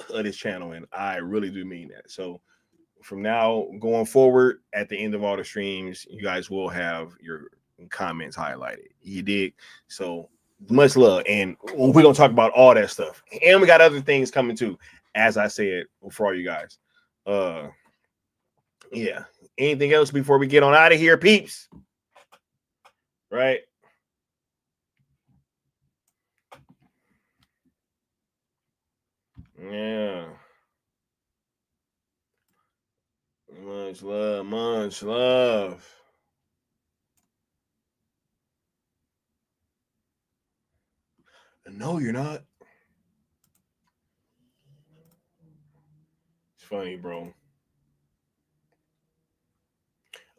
of this channel, and I really do mean that. So from now going forward, at the end of all the streams, you guys will have your comments highlighted. You dig? So much love, and we're gonna talk about all that stuff, and we got other things coming too, as I said for all you guys. Yeah. Anything else before we get on out of here, peeps? Right? Yeah. Much love, much love. No, you're not. It's funny, bro.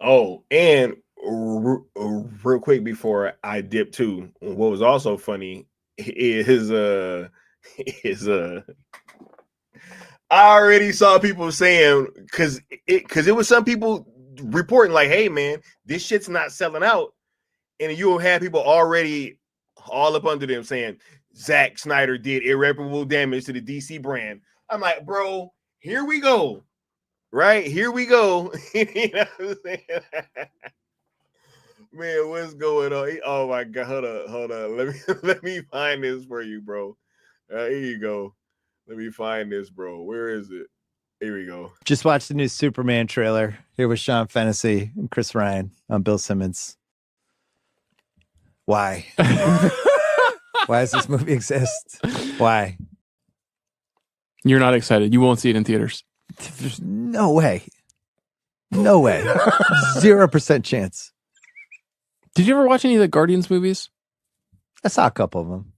Oh, and real quick before I dip too, what was also funny is I already saw people saying because it was some people reporting like, hey man, this shit's not selling out, and you'll have people already all up under them saying Zack Snyder did irreparable damage to the DC brand. I'm like, bro, here we go. Right? Here we go. You know what I'm saying? Man, what's going on? Oh my god, hold on. Let me find this for you, bro. Here you go. Let me find this, bro. Where is it? Here we go. Just watched the new Superman trailer. Here with Sean Fennessy and Chris Ryan on Bill Simmons. Why? Why does this movie exist? Why? You're not excited. You won't see it in theaters. There's no way. No way. 0% chance. Did you ever watch any of the Guardians movies? I saw a couple of them.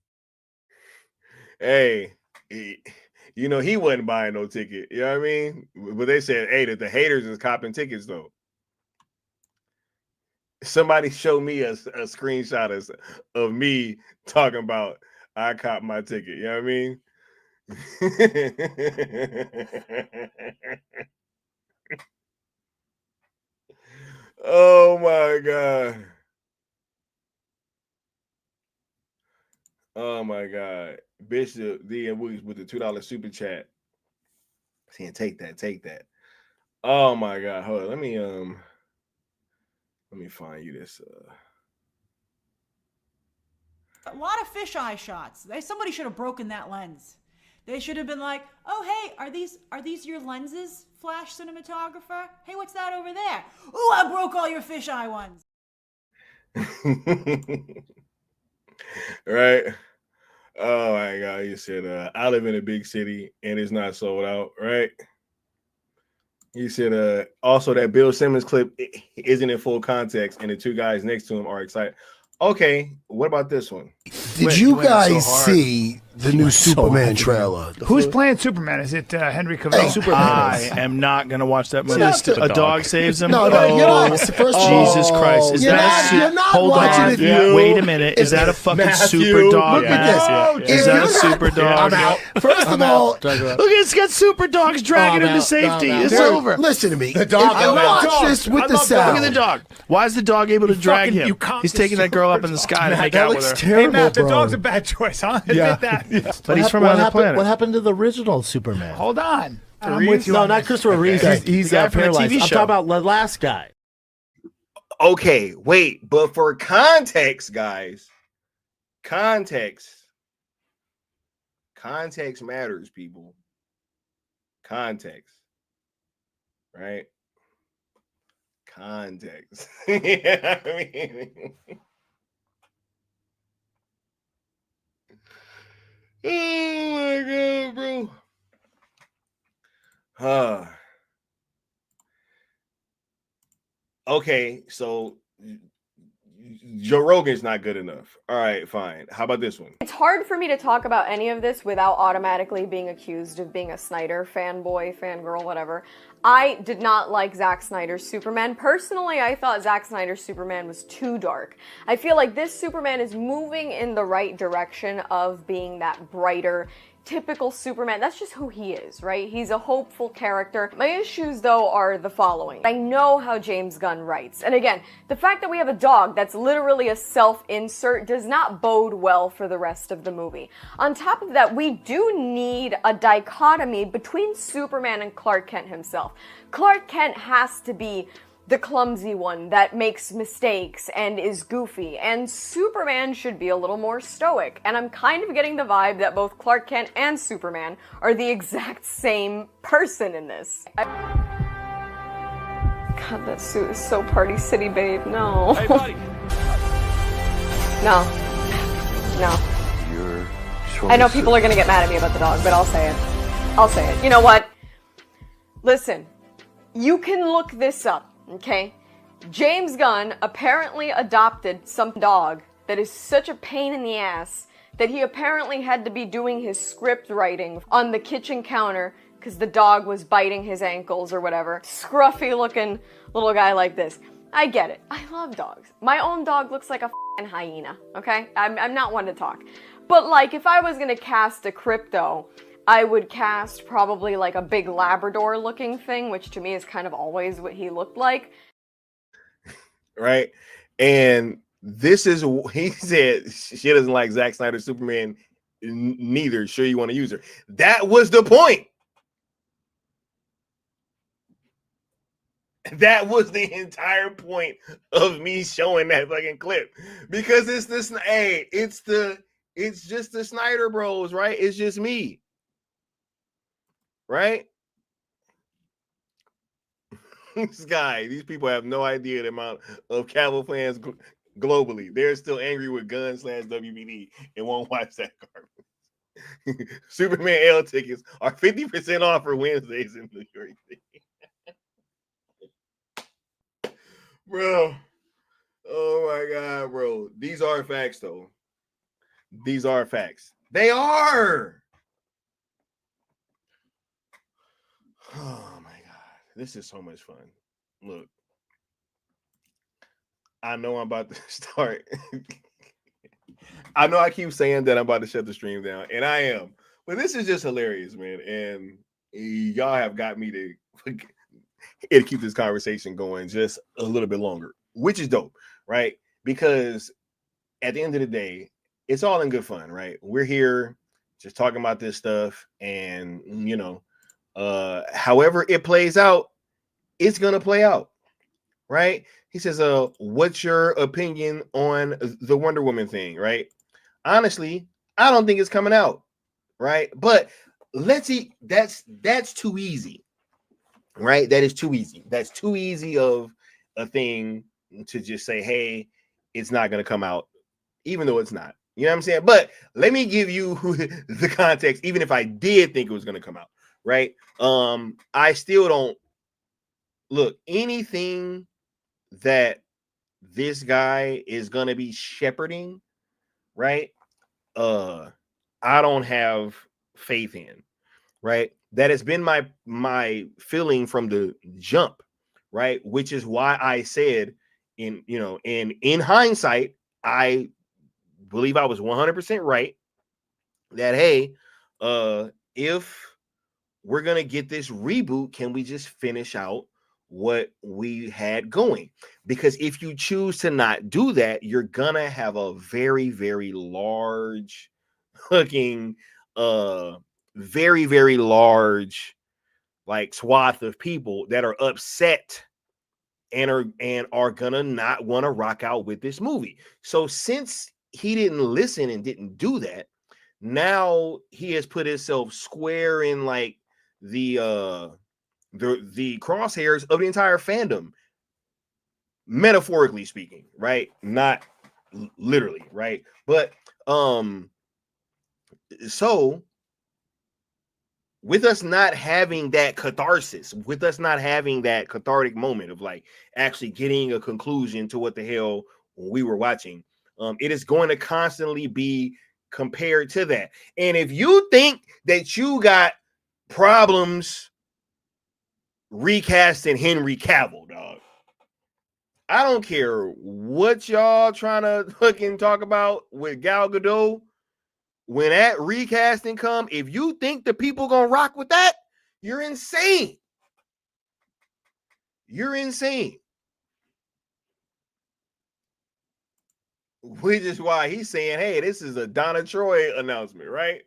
Hey, he wasn't buying no ticket. You know what I mean? But they said, hey, that the haters is copping tickets, though. Somebody showed me a screenshot of me talking about I cop my ticket. You know what I mean? Oh my god. Oh my god. Bishop D and Woods with the $2 super chat. Saying take that. Oh my god. Hold on. Let me find you this. A lot of fisheye shots. Somebody should have broken that lens. They should have been like, "Oh, hey, are these your lenses, Flash cinematographer? Hey, what's that over there? Ooh, I broke all your fisheye ones." Right? Oh my god. You said I live in a big city and it's not sold out, right? He said also that Bill Simmons clip isn't in full context and the two guys next to him are excited. Okay, what about this one? Did you guys see the new Superman trailer? Who's playing Superman? Is it Henry Cavill? Superman. I am not going to watch that movie. A dog saves him? No, you're not. First of all, Jesus Christ. Is you're that not, you're not hold watching on. it. Yeah. Wait a minute. Is that a fucking Matthew, super dog? Look at this. Is that a super dog? I'm out. First of all, look, it's got super dogs dragging him to safety. It's over. Listen to me. The dog. If you watch this with the sound. Look at the dog. Why is the dog able to drag him? He's taking that girl up in the sky to make out with her. Terrible, hey, Matt, the bro. dog's a bad choice. I'll admit that. Yeah. But he's from another planet. What happened to the original Superman? Hold on. I'm with you. No, not Christopher Reeves. He's paralyzed. I'm talking about the last guy. Okay, wait, but for context, guys, context matters, people. Context, right? Context. Yeah, I mean. Oh my god, bro. Okay, so Joe Rogan's not good enough. All right, fine. How about this one? It's hard for me to talk about any of this without automatically being accused of being a Snyder fanboy, fangirl, whatever. I did not like Zack Snyder's Superman. Personally, I thought Zack Snyder's Superman was too dark. I feel like this Superman is moving in the right direction of being that brighter, typical Superman. That's just who he is, right? He's a hopeful character. My issues, though, are the following. I know how James Gunn writes. And again, the fact that we have a dog that's literally a self-insert does not bode well for the rest of the movie. On top of that, we do need a dichotomy between Superman and Clark Kent himself. Clark Kent has to be the clumsy one that makes mistakes and is goofy, and Superman should be a little more stoic. And I'm kind of getting the vibe that both Clark Kent and Superman are the exact same person in this. God, that suit is so Party City, babe. No. Hey, buddy. No. I know people are gonna get mad at me about the dog, but I'll say it. You know what? Listen, you can look this up. Okay, James Gunn apparently adopted some dog that is such a pain in the ass that he apparently had to be doing his script writing on the kitchen counter because the dog was biting his ankles or whatever. Scruffy looking little guy like this. I get it. I love dogs. My own dog looks like a f***ing hyena, okay? I'm not one to talk. But like, if I was gonna cast a crypto, I would cast probably like a big Labrador looking thing, which to me is kind of always what he looked like. Right. And this is, he said she doesn't like Zack Snyder's Superman neither. Sure, you want to use her. That was the point. That was the entire point of me showing that fucking clip, because it's this. Hey, it's just the Snyder Bros, right? It's just me, right? This guy, these people have no idea the amount of Cavill fans globally. They're still angry with Gunn / WBD and won't watch that garbage. Superman L tickets are 50% off for Wednesdays in New York City. Bro, oh my God, bro. These are facts, though. These are facts. They are. Oh my God. This is so much fun. Look, I know I'm about to start. I know I keep saying that I'm about to shut the stream down, and I am. But this is just hilarious, man. And y'all have got me to keep this conversation going just a little bit longer, which is dope, right? Because at the end of the day, it's all in good fun, right? We're here just talking about this stuff, and however it plays out, it's gonna play out, right? He says, what's your opinion on the Wonder Woman thing, right? Honestly, I don't think it's coming out, right? But let's see, that's too easy, right? That is too easy. That's too easy of a thing to just say, hey, it's not going to come out, even though it's not. You know what I'm saying? But let me give you the context, even if I did think it was going to come out, right? I still don't look anything that this guy is going to be shepherding, right? I don't have faith in, right? That has been my feeling from the jump, right? Which is why I said in hindsight, I believe I was 100% right that, hey, if we're going to get this reboot, can we just finish out what we had going? Because if you choose to not do that, you're going to have a very, very large fucking very, very large like swath of people that are upset and are gonna not want to rock out with this movie. So since he didn't listen and didn't do that, now he has put himself square in like the crosshairs of the entire fandom, metaphorically speaking, right? Not literally, right? But so with us not having that catharsis, with us not having that cathartic moment of like actually getting a conclusion to what the hell we were watching, it is going to constantly be compared to that. And if you think that you got problems recasting Henry Cavill, dog, I don't care what y'all trying to fucking talk about with Gal Gadot. When that recasting come, if you think the people gonna rock with that, you're insane. You're insane. Which is why he's saying, hey, this is a Donna Troy announcement, right?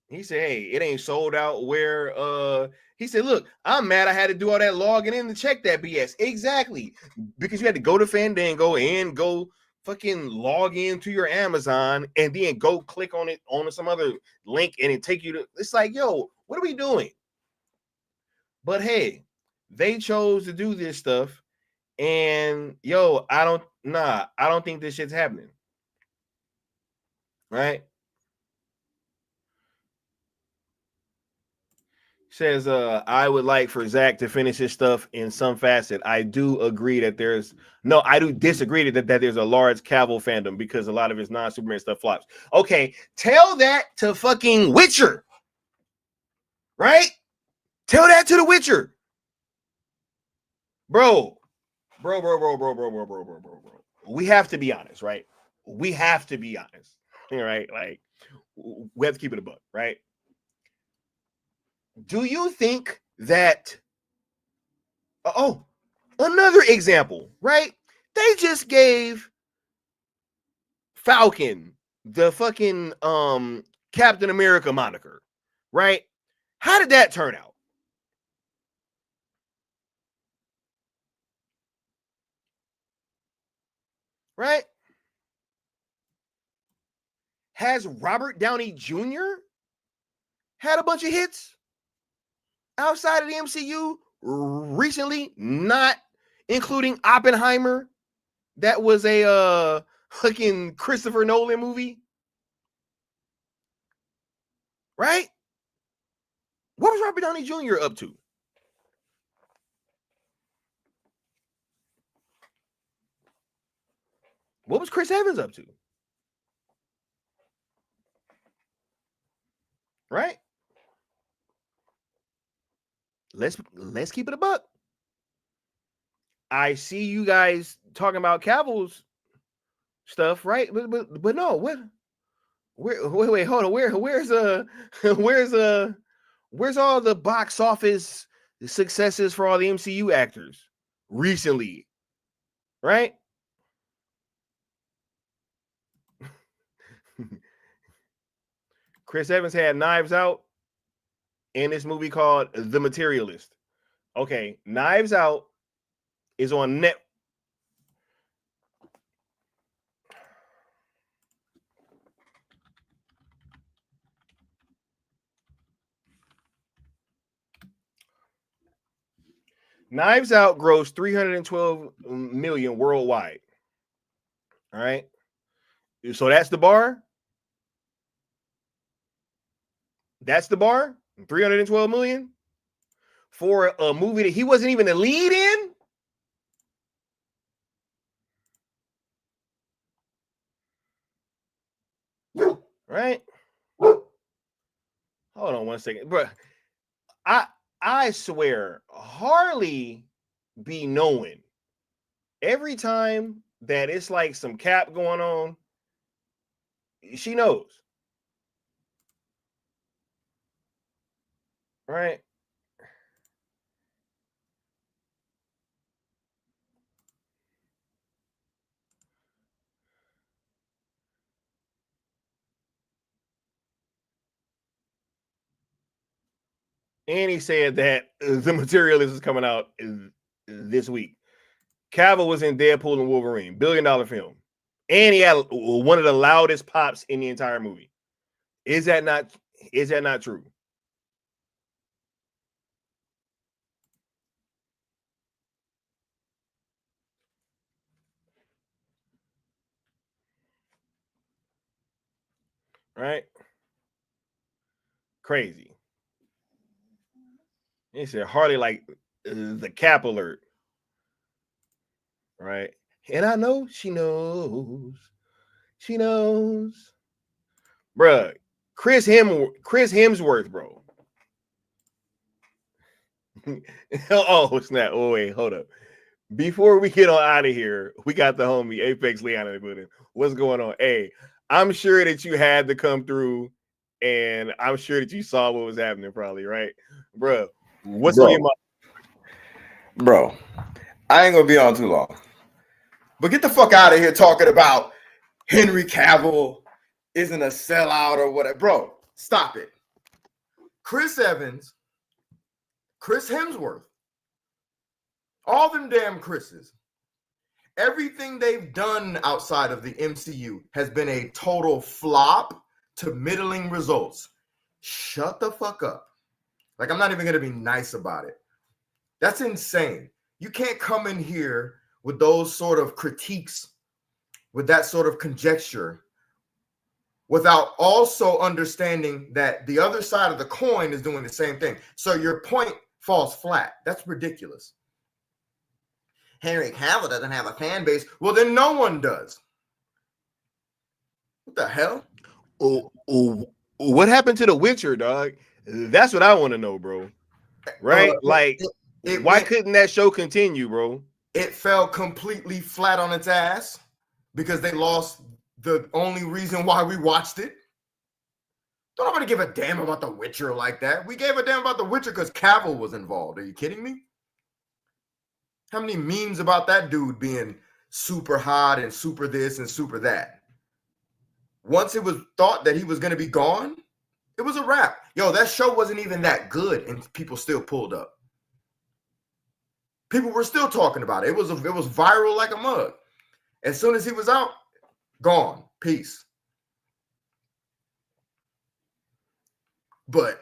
He said, hey, it ain't sold out where he said, look, I'm mad I had to do all that logging in to check that BS. Exactly. Because you had to go to Fandango and go fucking log into your Amazon and then go click on it on some other link and it take you to, it's like, yo, what are we doing? But hey, they chose to do this stuff, and yo, I don't think this shit's happening, right? Says, I would like for Zach to finish his stuff in some facet. I do agree that I do disagree that there's a large Cavill fandom because a lot of his non-Superman stuff flops. Okay, tell that to fucking Witcher, right? Tell that to the Witcher. Bro. We have to be honest, right? We have to be honest, right? Like, we have to keep it a buck, right? Do you think that another example, right? They just gave Falcon the fucking Captain America moniker, right? How did that turn out? right? Has Robert Downey Jr. had a bunch of hits outside of the MCU recently, not including Oppenheimer? That was a fucking Christopher Nolan movie, right? What was Robert Downey Jr. up to? What was Chris Evans up to? Right? Let's keep it a buck. I see you guys talking about Cavill's stuff, right? But no, wait, hold on. Where's all the box office successes for all the MCU actors recently, right? Chris Evans had Knives Out in this movie called The Materialist. Okay, Knives Out is on net. Knives Out grossed $312 million worldwide. All right. So that's the bar. That's the bar. 312 million for a movie that he wasn't even a lead in. Right? Hold on one second, bro. I swear, Harley be knowing every time that it's like some cap going on. She knows. Right? And he said that The Materialist is coming out this week. Cavill was in Deadpool and Wolverine, $1 billion film. And he had one of the loudest pops in the entire movie. Is that not true? Right? Crazy. He said Harley like the cap alert. Right? And I know she knows. She knows. Bruh, Chris Hemsworth, bro. Oh, snap. Oh, wait, hold up. Before we get on out of here, we got the homie Apex Leon in the building. What's going on? Hey, I'm sure that you had to come through, and I'm sure that you saw what was happening, probably, right? Bro, what's on your mind? Bro, I ain't gonna be on too long. But get the fuck out of here talking about Henry Cavill isn't a sellout or whatever. Bro, stop it. Chris Evans, Chris Hemsworth, all them damn Chris's. Everything they've done outside of the MCU has been a total flop to middling results. Shut the fuck up. Like, I'm not even going to be nice about it. That's insane. You can't come in here with those sort of critiques, with that sort of conjecture, without also understanding that the other side of the coin is doing the same thing. So your point falls flat. That's ridiculous. Henry Cavill doesn't have a fan base. Well, then no one does. What the hell? Oh, what happened to The Witcher, dog? That's what I want to know, bro. Right? Why couldn't that show continue, bro? It fell completely flat on its ass because they lost the only reason why we watched it. Don't nobody give a damn about The Witcher like that. We gave a damn about The Witcher because Cavill was involved. Are you kidding me? How many memes about that dude being super hot and super this and super that? Once it was thought that he was going to be gone, it was a wrap. Yo, that show wasn't even that good, and people still pulled up. People were still talking about it. It was viral like a mug. As soon as he was out, gone. Peace. But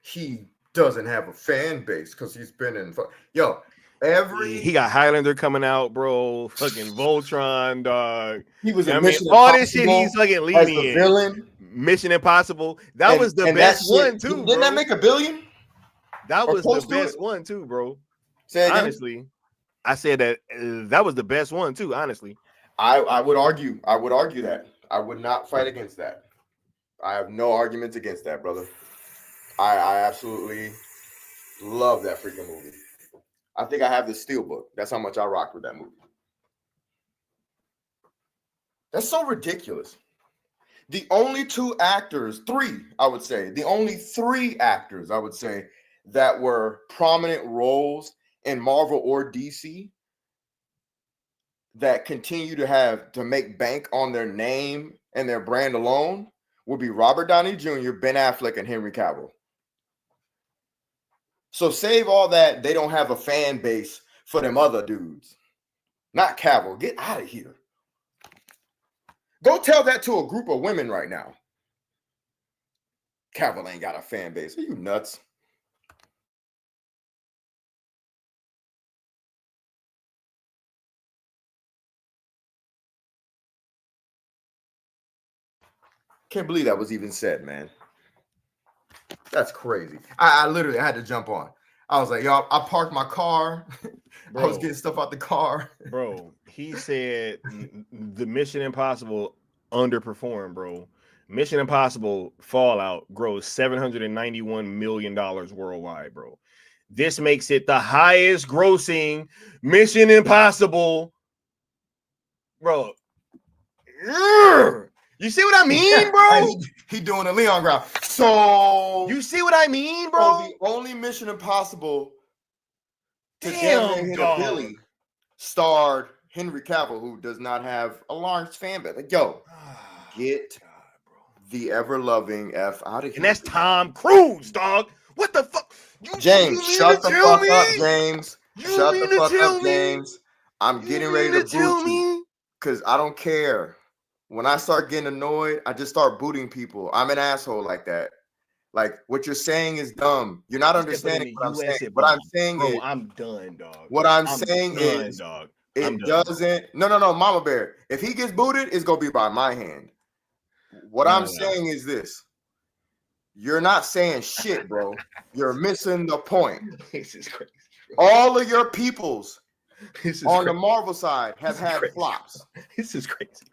he doesn't have a fan base because he's been in. He got Highlander coming out, bro. Fucking Voltron, dog. He was all this shit he's fucking leading in. Villain. Mission Impossible. That was the best one too. Didn't that make $1 billion? That was the best one too, bro. Honestly, I said that was the best one too. Honestly, I would argue. I would argue that. I would not fight against that. I have no arguments against that, brother. I absolutely love that freaking movie. I think I have the steelbook. That's how much I rocked with that movie. That's so ridiculous. The only three actors, I would say, that were prominent roles in Marvel or DC that continue to make bank on their name and their brand alone would be Robert Downey Jr., Ben Affleck, and Henry Cavill. So save all that. They don't have a fan base for them other dudes. Not Cavill. Get out of here. Go tell that to a group of women right now. Cavill ain't got a fan base. Are you nuts? Can't believe that was even said, man. That's crazy. I literally had to jump on. I was like, y'all, I parked my car. I was getting stuff out the car. Bro, he said the Mission Impossible underperformed, bro. Mission Impossible Fallout grows $791 million worldwide, bro. This makes it the highest grossing Mission Impossible, bro. You see what I mean, bro? He doing a Leon ground. So you see what I mean, bro? The only Mission Impossible to hit a Billy starred Henry Cavill, who does not have a large fan base. Like, yo, get the ever-loving F out of here. And that's Tom Cruise, dog. What the fuck? James, shut the fuck up, James. Shut the fuck up, James. I'm getting ready to boot you because I don't care. When I start getting annoyed, I just start booting people. I'm an asshole like that. Like, what you're saying is dumb. You're not understanding what I'm saying. What I'm saying is, I'm done, dog. What I'm saying is, dog. It doesn't. No, Mama Bear. If he gets booted, it's gonna be by my hand. What I'm saying is this: you're not saying shit, bro. You're missing the point. This is crazy. All of your peoples on the Marvel side have had flops. This is crazy.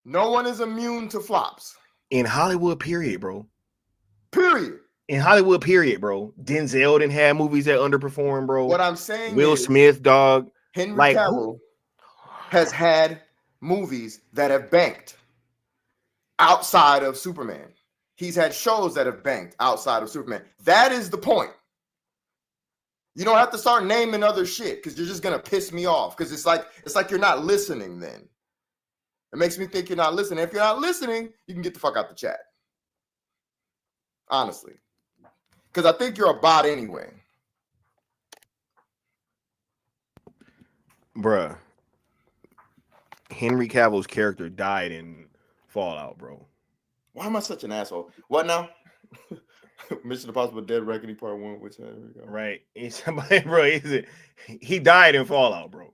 No one is immune to flops. In Hollywood, period, bro. Period. In Hollywood, period, bro. Denzel didn't have movies that underperform, bro. What I'm saying Will is, Smith, dog. Henry Cavill has had movies that have banked outside of Superman. He's had shows that have banked outside of Superman. That is the point. You don't have to start naming other shit because you're just gonna piss me off. Because it's like you're not listening then. It makes me think you're not listening. If you're not listening, you can get the fuck out the chat. Honestly. Because I think you're a bot anyway. Bruh. Henry Cavill's character died in Fallout, bro. Why am I such an asshole? What now? Mission Impossible Dead Reckoning Part 1. Which there we go. Right. He died in Fallout, bro.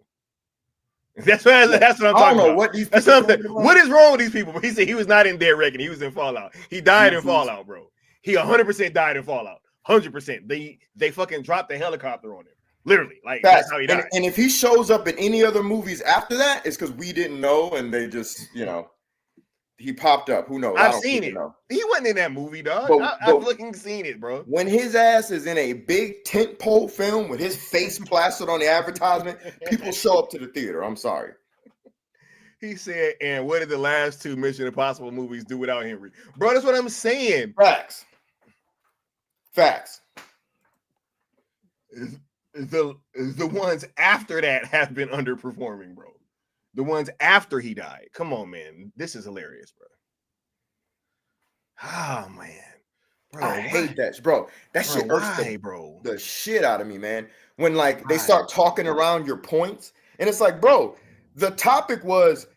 That's what I'm talking about. I don't know what these people what is wrong with these people? He said he was not in Dead Reckoning. He was in Fallout. He died in Fallout, bro. He 100% died in Fallout. 100%. They fucking dropped the helicopter on him. Literally. Like, that's how he died. And if he shows up in any other movies after that, it's because we didn't know and they just, he popped up. Who knows? I've seen it. He wasn't in that movie, dog. I've fucking seen it, bro. When his ass is in a big tentpole film with his face plastered on the advertisement, people show up to the theater. I'm sorry. He said, and what did the last two Mission Impossible movies do without Henry? Bro, that's what I'm saying. Facts. The ones after that have been underperforming, bro. The ones after he died. Come on, man. This is hilarious, bro. Oh, man. Bro, I hate that, bro. That shit irks the shit out of me, man. When they start talking around your points, and it's like, bro, The topic was,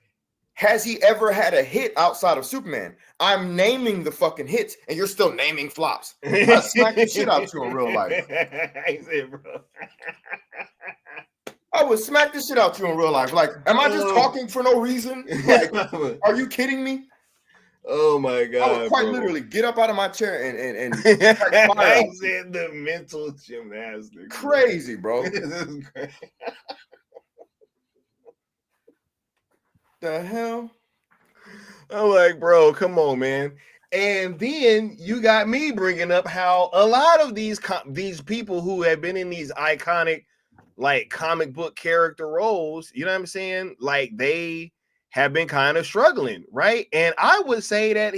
has he ever had a hit outside of Superman? I'm naming the fucking hits, and you're still naming flops. I smack the shit out you in real life. I would smack the shit out you in real life. Like, am I just talking for no reason? Like, are you kidding me? Oh my god! I would quite literally get up out of my chair and I said the mental gymnastics. Crazy, bro. The hell? I'm like, bro, come on, man. And then you got me bringing up how a lot of these people who have been in these iconic, like, comic book character roles, you know what I'm saying? Like, they have been kind of struggling, right? And I would say that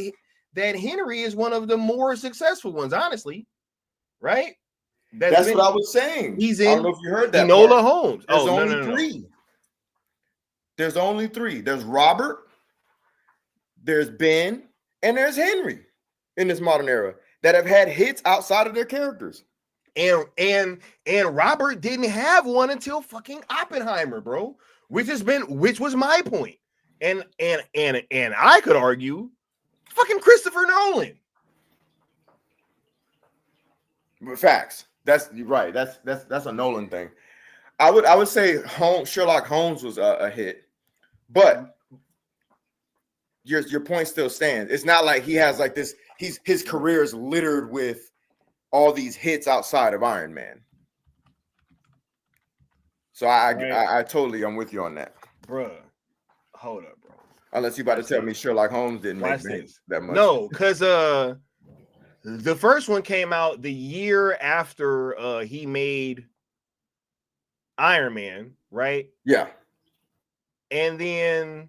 Henry is one of the more successful ones, honestly, right? That's what I was saying. He's in. I don't know if you heard that. Enola Holmes. There's only three. There's only three. There's Robert, there's Ben, and there's Henry in this modern era that have had hits outside of their characters. And Robert didn't have one until fucking Oppenheimer, bro. Which was my point. And I could argue fucking Christopher Nolan. Facts. That's right. That's a Nolan thing. I would say Sherlock Holmes was a hit, but your point still stands. It's not like he has like this. His career is littered with all these hits outside of Iron Man. So I totally I'm with you on that, bruh. Hold up, bro. Unless you about to tell me Sherlock Holmes didn't make hits that much. No, because the first one came out the year after he made Iron Man, right? Yeah. And then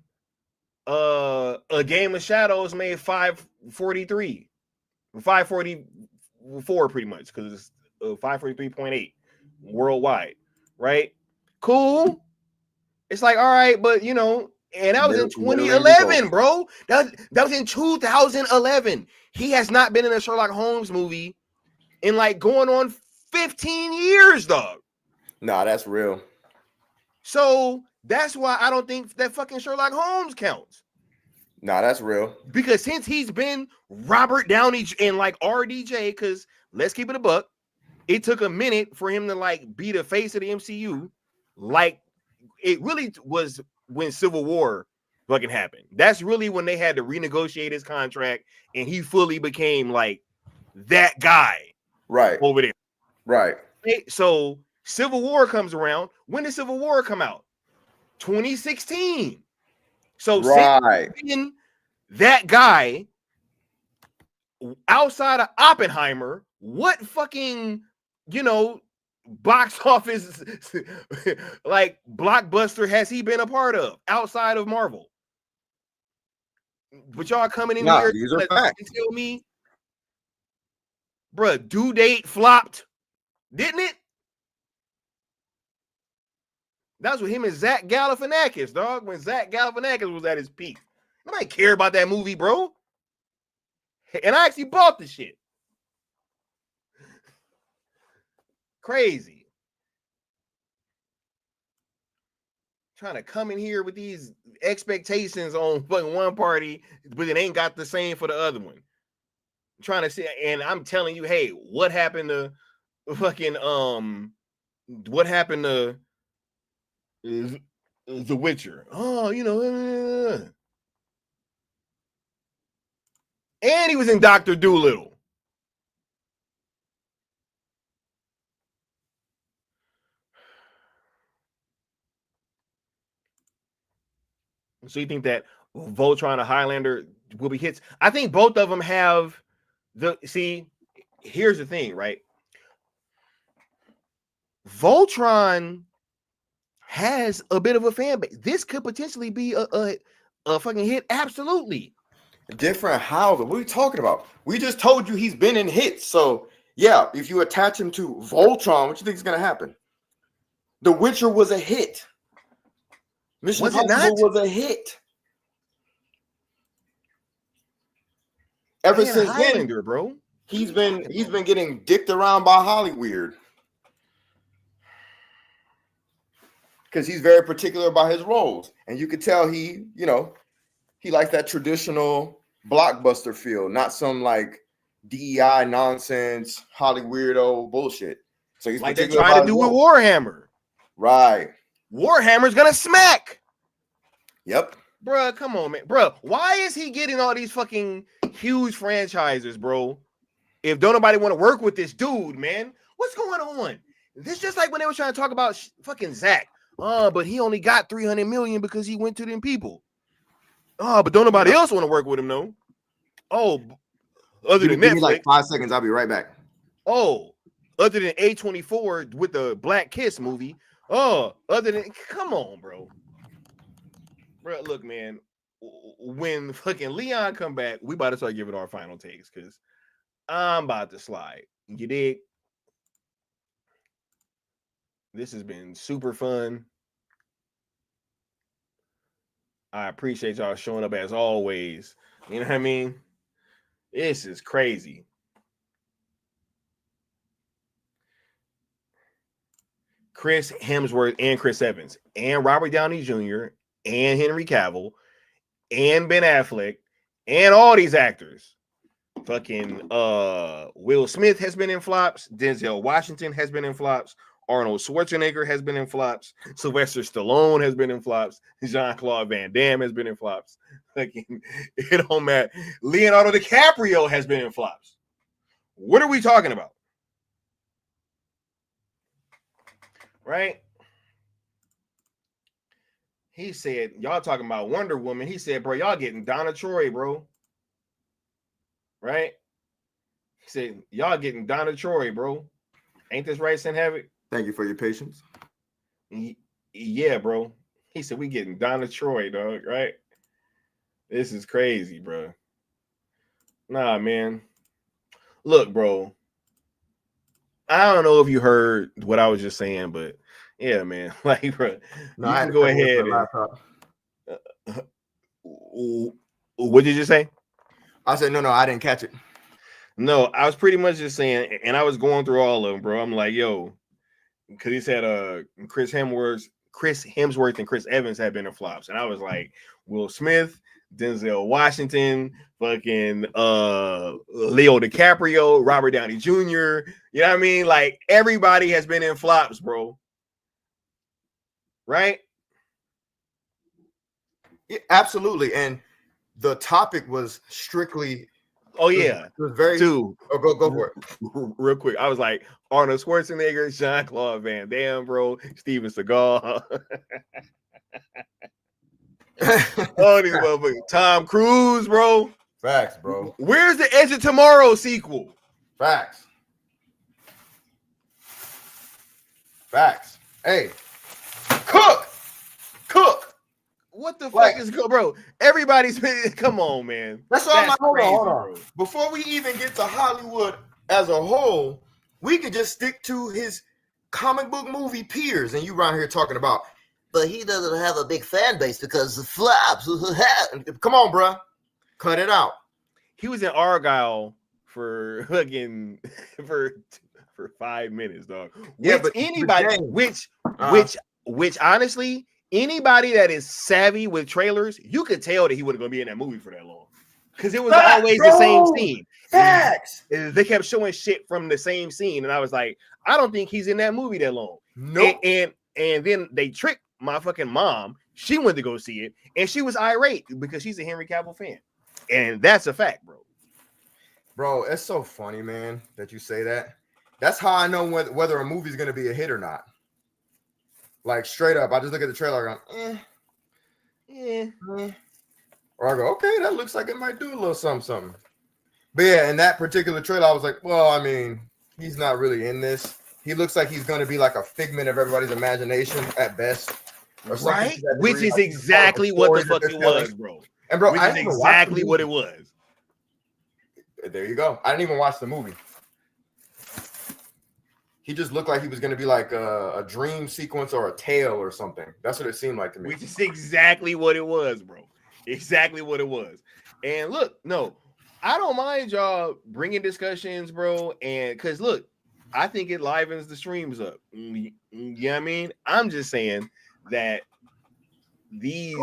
A Game of Shadows made 544 pretty much, because it's 543.8 worldwide, right? Cool. It's like, all right, but you know, and that was in 2011, bro. That was in 2011. He has not been in a Sherlock Holmes movie in like going on 15 years, dog. Nah, that's real. So that's why I don't think that fucking Sherlock Holmes counts. Nah, that's real. Because since he's been Robert Downey and like RDJ, because let's keep it a buck, it took a minute for him to like be the face of the MCU. Like it really was when Civil War fucking happened. That's really when they had to renegotiate his contract and he fully became like that guy right over there. Right. So Civil War comes around. When did Civil War come out? 2016. So right. Being that guy outside of Oppenheimer, what fucking, you know, box office like blockbuster has he been a part of outside of Marvel? But y'all coming in here these are facts. And tell me, bruh, Due Date flopped, didn't it? That's with him and Zach Galifianakis, dog. When Zach Galifianakis was at his peak, nobody care about that movie, bro. And I actually bought the shit. Crazy. Trying to come in here with these expectations on fucking one party, but it ain't got the same for the other one. I'm trying to say, and I'm telling you, hey, what happened to fucking what happened to The Witcher? Oh, you know, and he was in Dr. Dolittle. So you think that Voltron and Highlander will be hits? I think both of them have the. See, here's the thing, right? Voltron has a bit of a fan base. This could potentially be a fucking hit. Absolutely. Different how? What are you talking about? We just told you he's been in hits. So yeah, if you attach him to Voltron, what you think is gonna happen? The Witcher was a hit. Mission Impossible was a hit. Ever since then, bro, he's been getting dicked around by Hollywood. because he's very particular about his roles, and you could tell he likes that traditional blockbuster feel, not some like DEI nonsense, Hollywood weirdo bullshit. So he's like they're trying to do with Warhammer. Right. Warhammer's gonna smack. Yep. Bruh, come on, man. Bruh, why is he getting all these fucking huge franchises, bro? If don't nobody want to work with this dude, man, what's going on? This just like when they were trying to talk about fucking Zach. But he only got 300 million because he went to them people. But don't nobody else want to work with him, though. Oh, other than Give Netflix. me like 5 seconds, I'll be right back. Oh, other than A24 with the Black Kiss movie. Oh, other than, come on, bro. Bro, look, man. When fucking Leon come back, we about to start giving our final takes because I'm about to slide. You dig? This has been super fun. I appreciate y'all showing up as always. You know what I mean? This is crazy. Chris Hemsworth and Chris Evans and Robert Downey Jr. and Henry Cavill and Ben Affleck and all these actors. Fucking Will Smith has been in flops. Denzel Washington has been in flops. Arnold Schwarzenegger has been in flops. Sylvester Stallone has been in flops. Jean-Claude Van Damme has been in flops. Fucking, it don't matter. Leonardo DiCaprio has been in flops. What are we talking about? Right? He said, y'all talking about Wonder Woman. He said, bro, y'all getting Donna Troy, bro. Right? He said, y'all getting Donna Troy, bro. Ain't this right, Sin Havoc? Thank you for your patience. Yeah, bro. He said, we getting Donna Troy, dog, right? This is crazy, bro. Nah, man. Look, bro. I don't know if you heard what I was just saying, but yeah, man. Like, bro, no, you can go ahead and... what did you say? I said, no, I didn't catch it. No, I was pretty much just saying, and I was going through all of them, bro. I'm like, yo, because he said Chris Hemsworth and Chris Evans had been in flops. And I was like, Will Smith, Denzel Washington, fucking Leo DiCaprio, Robert Downey Jr. You know what I mean? Like, everybody has been in flops, bro. Right? Yeah, absolutely. And the topic was strictly... Oh yeah, it was very. Dude, go for it. Real quick, I was like Arnold Schwarzenegger, Jean-Claude Van Damme, bro, Steven Seagal. All these motherfuckers. Tom Cruise, bro. Facts, bro. Where's the Edge of Tomorrow sequel? Facts. Hey, cook. What the fuck is going, bro? Everybody's been, come on, man. That's all. Hold on. Before we even get to Hollywood as a whole, we could just stick to his comic book movie peers, and you around here talking about, but he doesn't have a big fan base because the flops. Come on, bro, cut it out. He was in Argyle for fucking for 5 minutes, dog. Yeah, but anybody, which honestly. Anybody that is savvy with trailers, you could tell that he wasn't going to be in that movie for that long. Because it was always the same scene. Facts. They kept showing shit from the same scene. And I was like, I don't think he's in that movie that long. Nope. And then they tricked my fucking mom. She went to go see it. And she was irate because she's a Henry Cavill fan. And that's a fact, bro. Bro, it's so funny, man, that you say that. That's how I know whether a movie's going to be a hit or not. Like, straight up, I just look at the trailer and go, Or I go, okay, that looks like it might do a little something. But yeah, in that particular trailer, I was like, well, I mean, he's not really in this. He looks like he's going to be like a figment of everybody's imagination at best. Right? Which is exactly what the fuck it was, bro. And bro, which is exactly what it was. There you go. I didn't even watch the movie. He just looked like he was going to be like a dream sequence or a tale or something. That's what it seemed like to me. Which is exactly what it was, bro. Exactly what it was. And look, no, I don't mind y'all bringing discussions, bro. And because look, I think it livens the streams up. You know what I mean? I'm just saying that these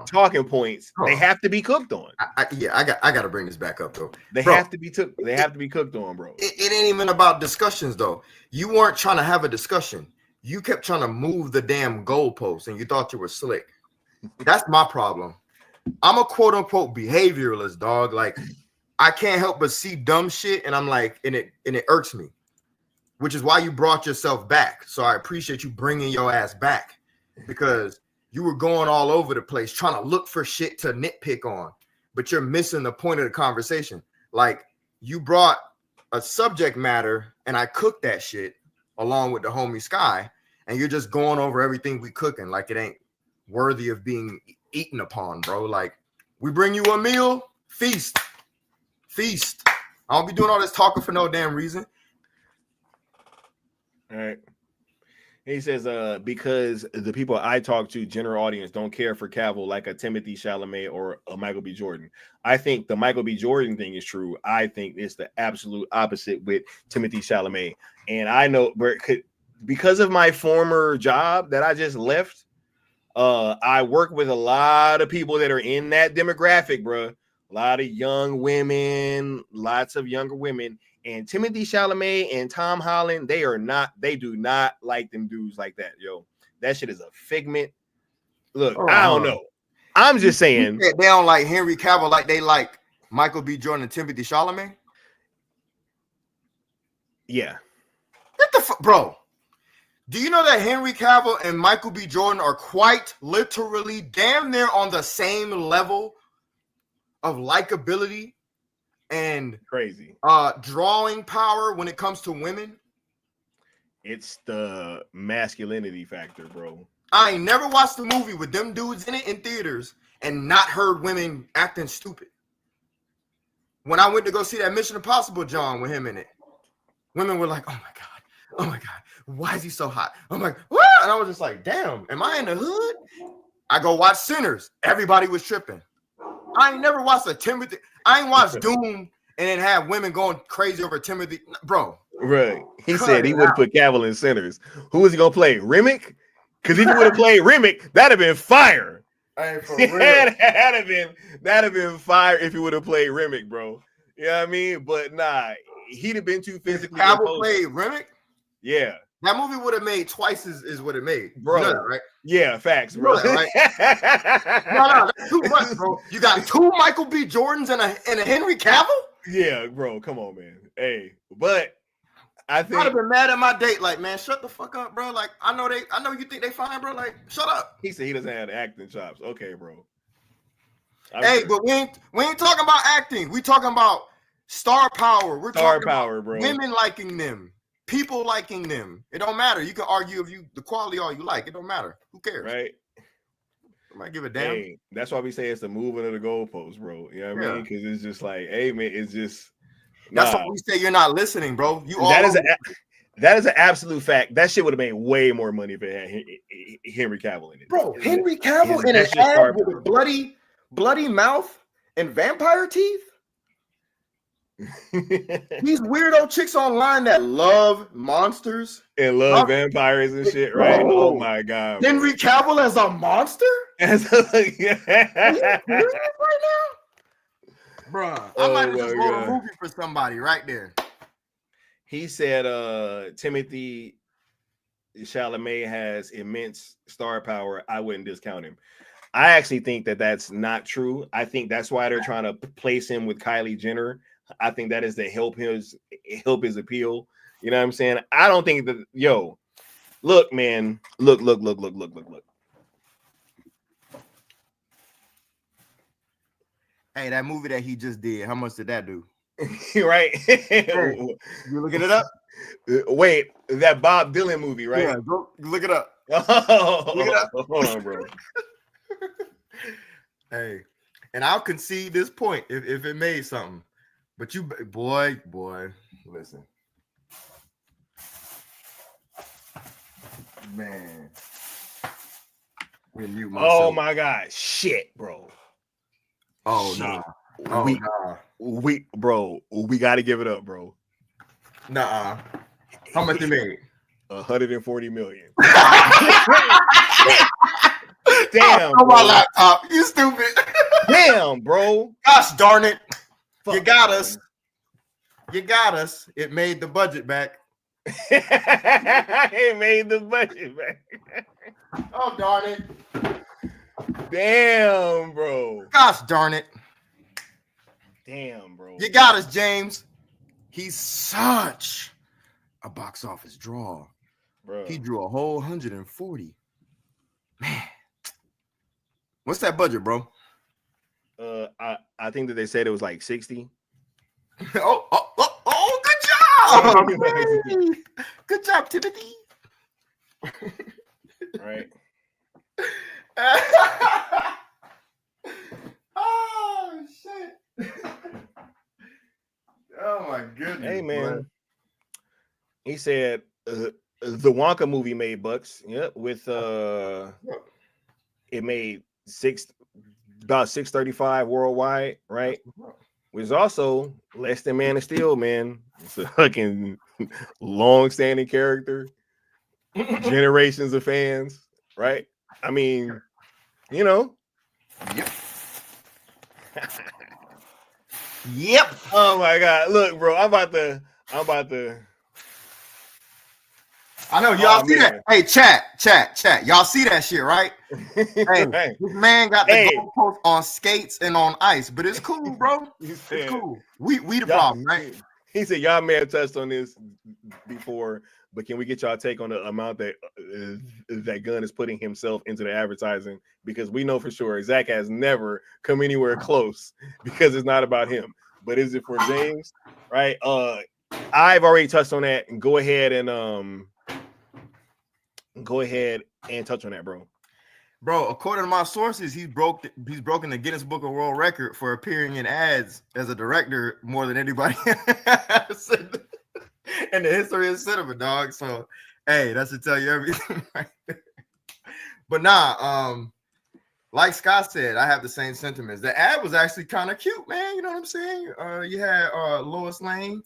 talking points they have to be cooked on. I got to bring this back up though. They have to be cooked on, bro. It ain't even about discussions though. You weren't trying to have a discussion. You kept trying to move the damn goalpost, and you thought you were slick. That's my problem. I'm a quote unquote behavioralist, dog. Like I can't help but see dumb shit, and I'm like, and it irks me, which is why you brought yourself back. So I appreciate you bringing your ass back because you were going all over the place trying to look for shit to nitpick on, but you're missing the point of the conversation. Like you brought a subject matter and I cooked that shit along with the homie Sky, and you're just going over everything we cooking like it ain't worthy of being eaten upon, bro. Like we bring you a meal, feast. I don't be doing all this talking for no damn reason. All right. He says, because the people I talk to, general audience, don't care for Cavill like a Timothy Chalamet or a Michael B. Jordan. I think the Michael B. Jordan thing is true. I think it's the absolute opposite with Timothy Chalamet. And I know because of my former job that I just left, I work with a lot of people that are in that demographic, bro. A lot of young women, lots of younger women. And Timothy Chalamet and Tom Holland, they do not like them dudes like that, yo. That shit is a figment. Look, I don't know. I'm just saying. They don't like Henry Cavill like they like Michael B. Jordan and Timothy Chalamet? Yeah. What the fuck, bro? Do you know that Henry Cavill and Michael B. Jordan are quite literally damn near on the same level of likability and crazy drawing power when it comes to women? It's the masculinity factor, bro. I ain't never watched a movie with them dudes in it in theaters and not heard women acting stupid. When I went to go see that Mission Impossible John with him in it, women were like, oh my God, why is he so hot? I'm like, what? And I was just like, damn, am I in the hood? I go watch Sinners. Everybody was tripping. I ain't never watched I ain't watched Doom and then have women going crazy over Timothy, bro. Right. He said he wouldn't put Cavill in Sinners. Who was he gonna play? Remick? Because if he would have played Remick, that'd have been fire. That'd have been fire if he would have played Remick, bro. You know what I mean? But nah, he'd have been too physically. Cavill played Remick? Yeah. That movie would have made twice as what it made, bro. You know that, right? Yeah, facts, bro. You know that, right? No, that's too much, bro. You got two Michael B. Jordans and a Henry Cavill? Yeah, bro. Come on, man. Hey, but I think I'd have been mad at my date. Like, man, shut the fuck up, bro. Like, I know you think they fine, bro. Like, shut up. He said he doesn't have the acting chops. Okay, bro. But we ain't talking about acting. We talking about star power. We're star talking power, about bro. Women liking them. People liking them. It don't matter. You can argue the quality all you like. It don't matter. Who cares? Right. I might give a damn. Hey, that's why we say it's the moving of the goalposts, bro. You know what I mean? Because it's just like, hey, man, it's just. That's why we say you're not listening, bro. That is an absolute fact. That shit would have made way more money if it had Henry Cavill in it. Bro, Henry Cavill in an ad with a bloody mouth and vampire teeth? These weirdo chicks online that love monsters and love vampires and shit, right? Bro, oh my god, Henry Cavill as a monster? Are you serious right now? Bruh, I might have just wrote a movie for somebody right there. He said Timothy Chalamet has immense star power. I wouldn't discount him. I actually think that that's not true. I think that's why they're trying to place him with Kylie Jenner. I think that is to help his appeal. You know what I'm saying? I don't think that, look, man, look. Hey, that movie that he just did, how much did that do? Right? Hey, you looking it up? Wait, that Bob Dylan movie, right? Yeah, go look it up. Oh, look it up. Hold on, bro. Hey, and I'll concede this point if it made something. But you, boy, listen. Man. Oh, my God. Shit, bro. Oh, nah. Oh, nah. We got to give it up, bro. Nah. How much it made? 140 million. Damn, on my laptop. You stupid. Damn, bro. Gosh darn it. Fuck. You got us. You got us. It made the budget back. It made the budget back. Oh, darn it. Damn, bro. Gosh darn it. Damn, bro. You got us, James. He's such a box office draw. Bro. He drew a whole 140. Man. What's that budget, bro? I think that they said it was like 60. Oh, good job. Good job, Timothy. Right. Oh, shit. Oh, my goodness. Hey, man. Boy. He said the Wonka movie made bucks. Yep. With it made about 635 worldwide, right? Which is also less than Man of Steel, man. It's a fucking long-standing character. Generations of fans, right? I mean, you know. Yep. Yep. Oh my God. Look, bro, I'm about to I know y'all see that. Hey, chat. Y'all see that shit, right? Hey, Right. This man got the goalpost on skates and on ice, but it's cool, bro. It's cool. We the problem, right? He said, y'all may have touched on this before, but can we get y'all take on the amount that that Gunn is putting himself into the advertising? Because we know for sure Zach has never come anywhere close because it's not about him. But is it for James? Right? I've already touched on that. And go ahead and touch on that, bro. Bro, according to my sources, he's broken the Guinness Book of World Record for appearing in ads as a director more than anybody else in the history of cinema, dog. So, hey, that should tell you everything, right there. But like Scott said, I have the same sentiments. The ad was actually kind of cute, man. You know what I'm saying? You had Lois Lane.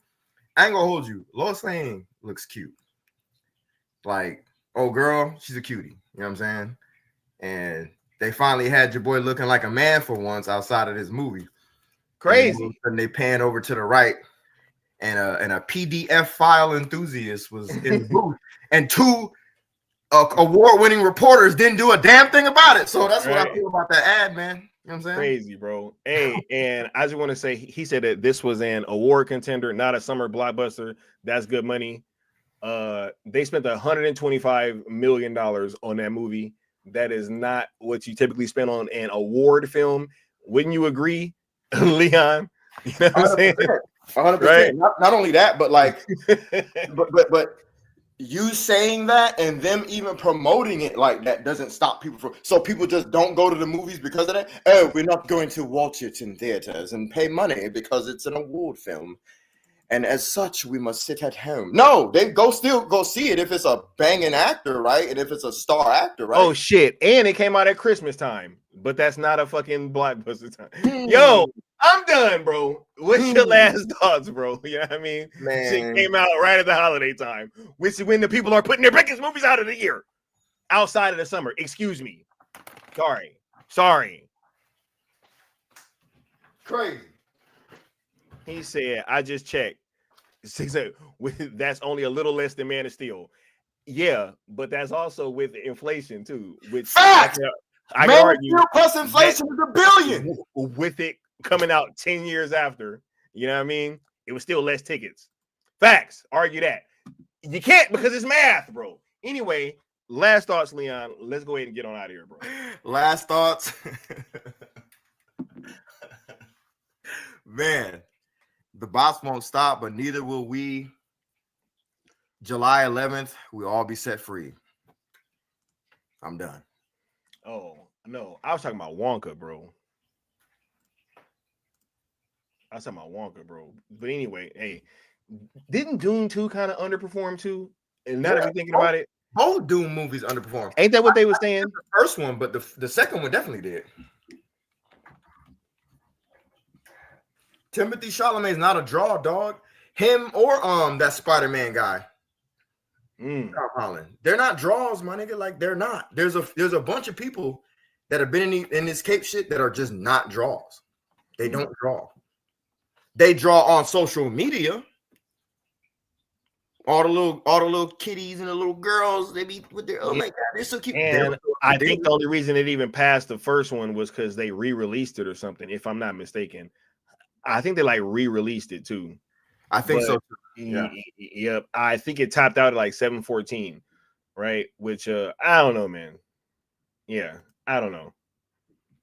I ain't gonna hold you. Lois Lane looks cute. Like, oh girl, she's a cutie. You know what I'm saying? And they finally had your boy looking like a man for once outside of this movie. Crazy. And they pan over to the right, and a PDF file enthusiast was in the booth, and two award-winning reporters didn't do a damn thing about it. So that's what I feel about that ad, man. You know what I'm saying? Crazy, bro. Hey, and I just want to say, he said that this was an award contender, not a summer blockbuster. That's good money. They spent $125 million on that movie. That is not what you typically spend on an award film. Wouldn't you agree, Leon? You know what I'm saying? 100%. Right? Not only that, but like, but you saying that and them even promoting it like that doesn't stop people from. So people just don't go to the movies because of that. Oh, we're not going to watch it in theaters and pay money because it's an award film. And as such, we must sit at home. No, they still go see it if it's a banging actor, right? And if it's a star actor, right? Oh shit! And it came out at Christmas time, but that's not a fucking blockbuster time. Yo, I'm done, bro. What's your last thoughts, bro? You know what I mean? Man. Shit came out right at the holiday time, which is when the people are putting their biggest movies out of the year, outside of the summer. Excuse me. Sorry. Crazy. He said, I just checked. He said, that's only a little less than Man of Steel. Yeah, but that's also with inflation too. Which fact! I Man can argue plus inflation is $1 billion. With it coming out 10 years after, you know what I mean? It was still less tickets. Facts. Argue that. You can't because it's math, bro. Anyway, last thoughts, Leon. Let's go ahead and get on out of here, bro. Last thoughts. Man. The bots won't stop, but neither will we. July 11th, we'll all be set free. I'm done. Oh, no. I was talking about Wonka, bro. But anyway, hey, didn't Dune 2 kind of underperform too? And now that we're thinking about it, both Dune movies underperformed. Ain't that what they were saying? The first one, but the second one definitely did. Timothy Chalamet's not a draw, dog. Him or that Spider-Man guy. Tom Holland. They're not draws, my nigga. Like they're not. There's a bunch of people that have been in this Cape shit that are just not draws. They don't draw. They draw on social media. All the little kitties and the little girls, they be with their, oh my God, they're so cute. And I think the only reason it even passed the first one was because they re-released it or something, if I'm not mistaken. I think they like re-released it too. I think so too. Yeah. Yep. I think it topped out at like 714, right? Which I don't know, man. Yeah, I don't know.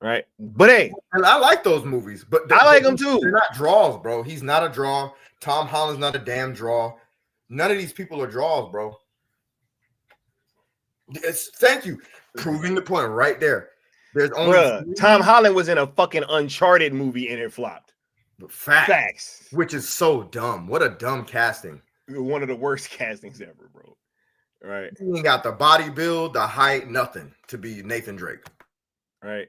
Right. But hey, and I like those movies, but I like them too. They're not draws, bro. He's not a draw. Tom Holland's not a damn draw. None of these people are draws, bro. Thank you. Proving the point right there. There's only Tom Holland was in a fucking Uncharted movie and it flopped. Facts. Which is so dumb. What a dumb casting. One of the worst castings ever, bro. Right. He ain't got the body build, the height, nothing to be Nathan Drake. Right.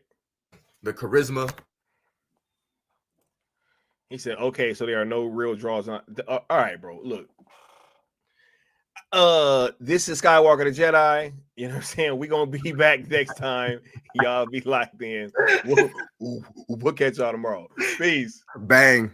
The charisma. He said, okay, so there are no real draws on. All right, bro. Look. This is Skywalker the Jedi. You know what I'm saying? We're gonna be back next time. Y'all be locked in. We'll catch y'all tomorrow. Peace. Bang.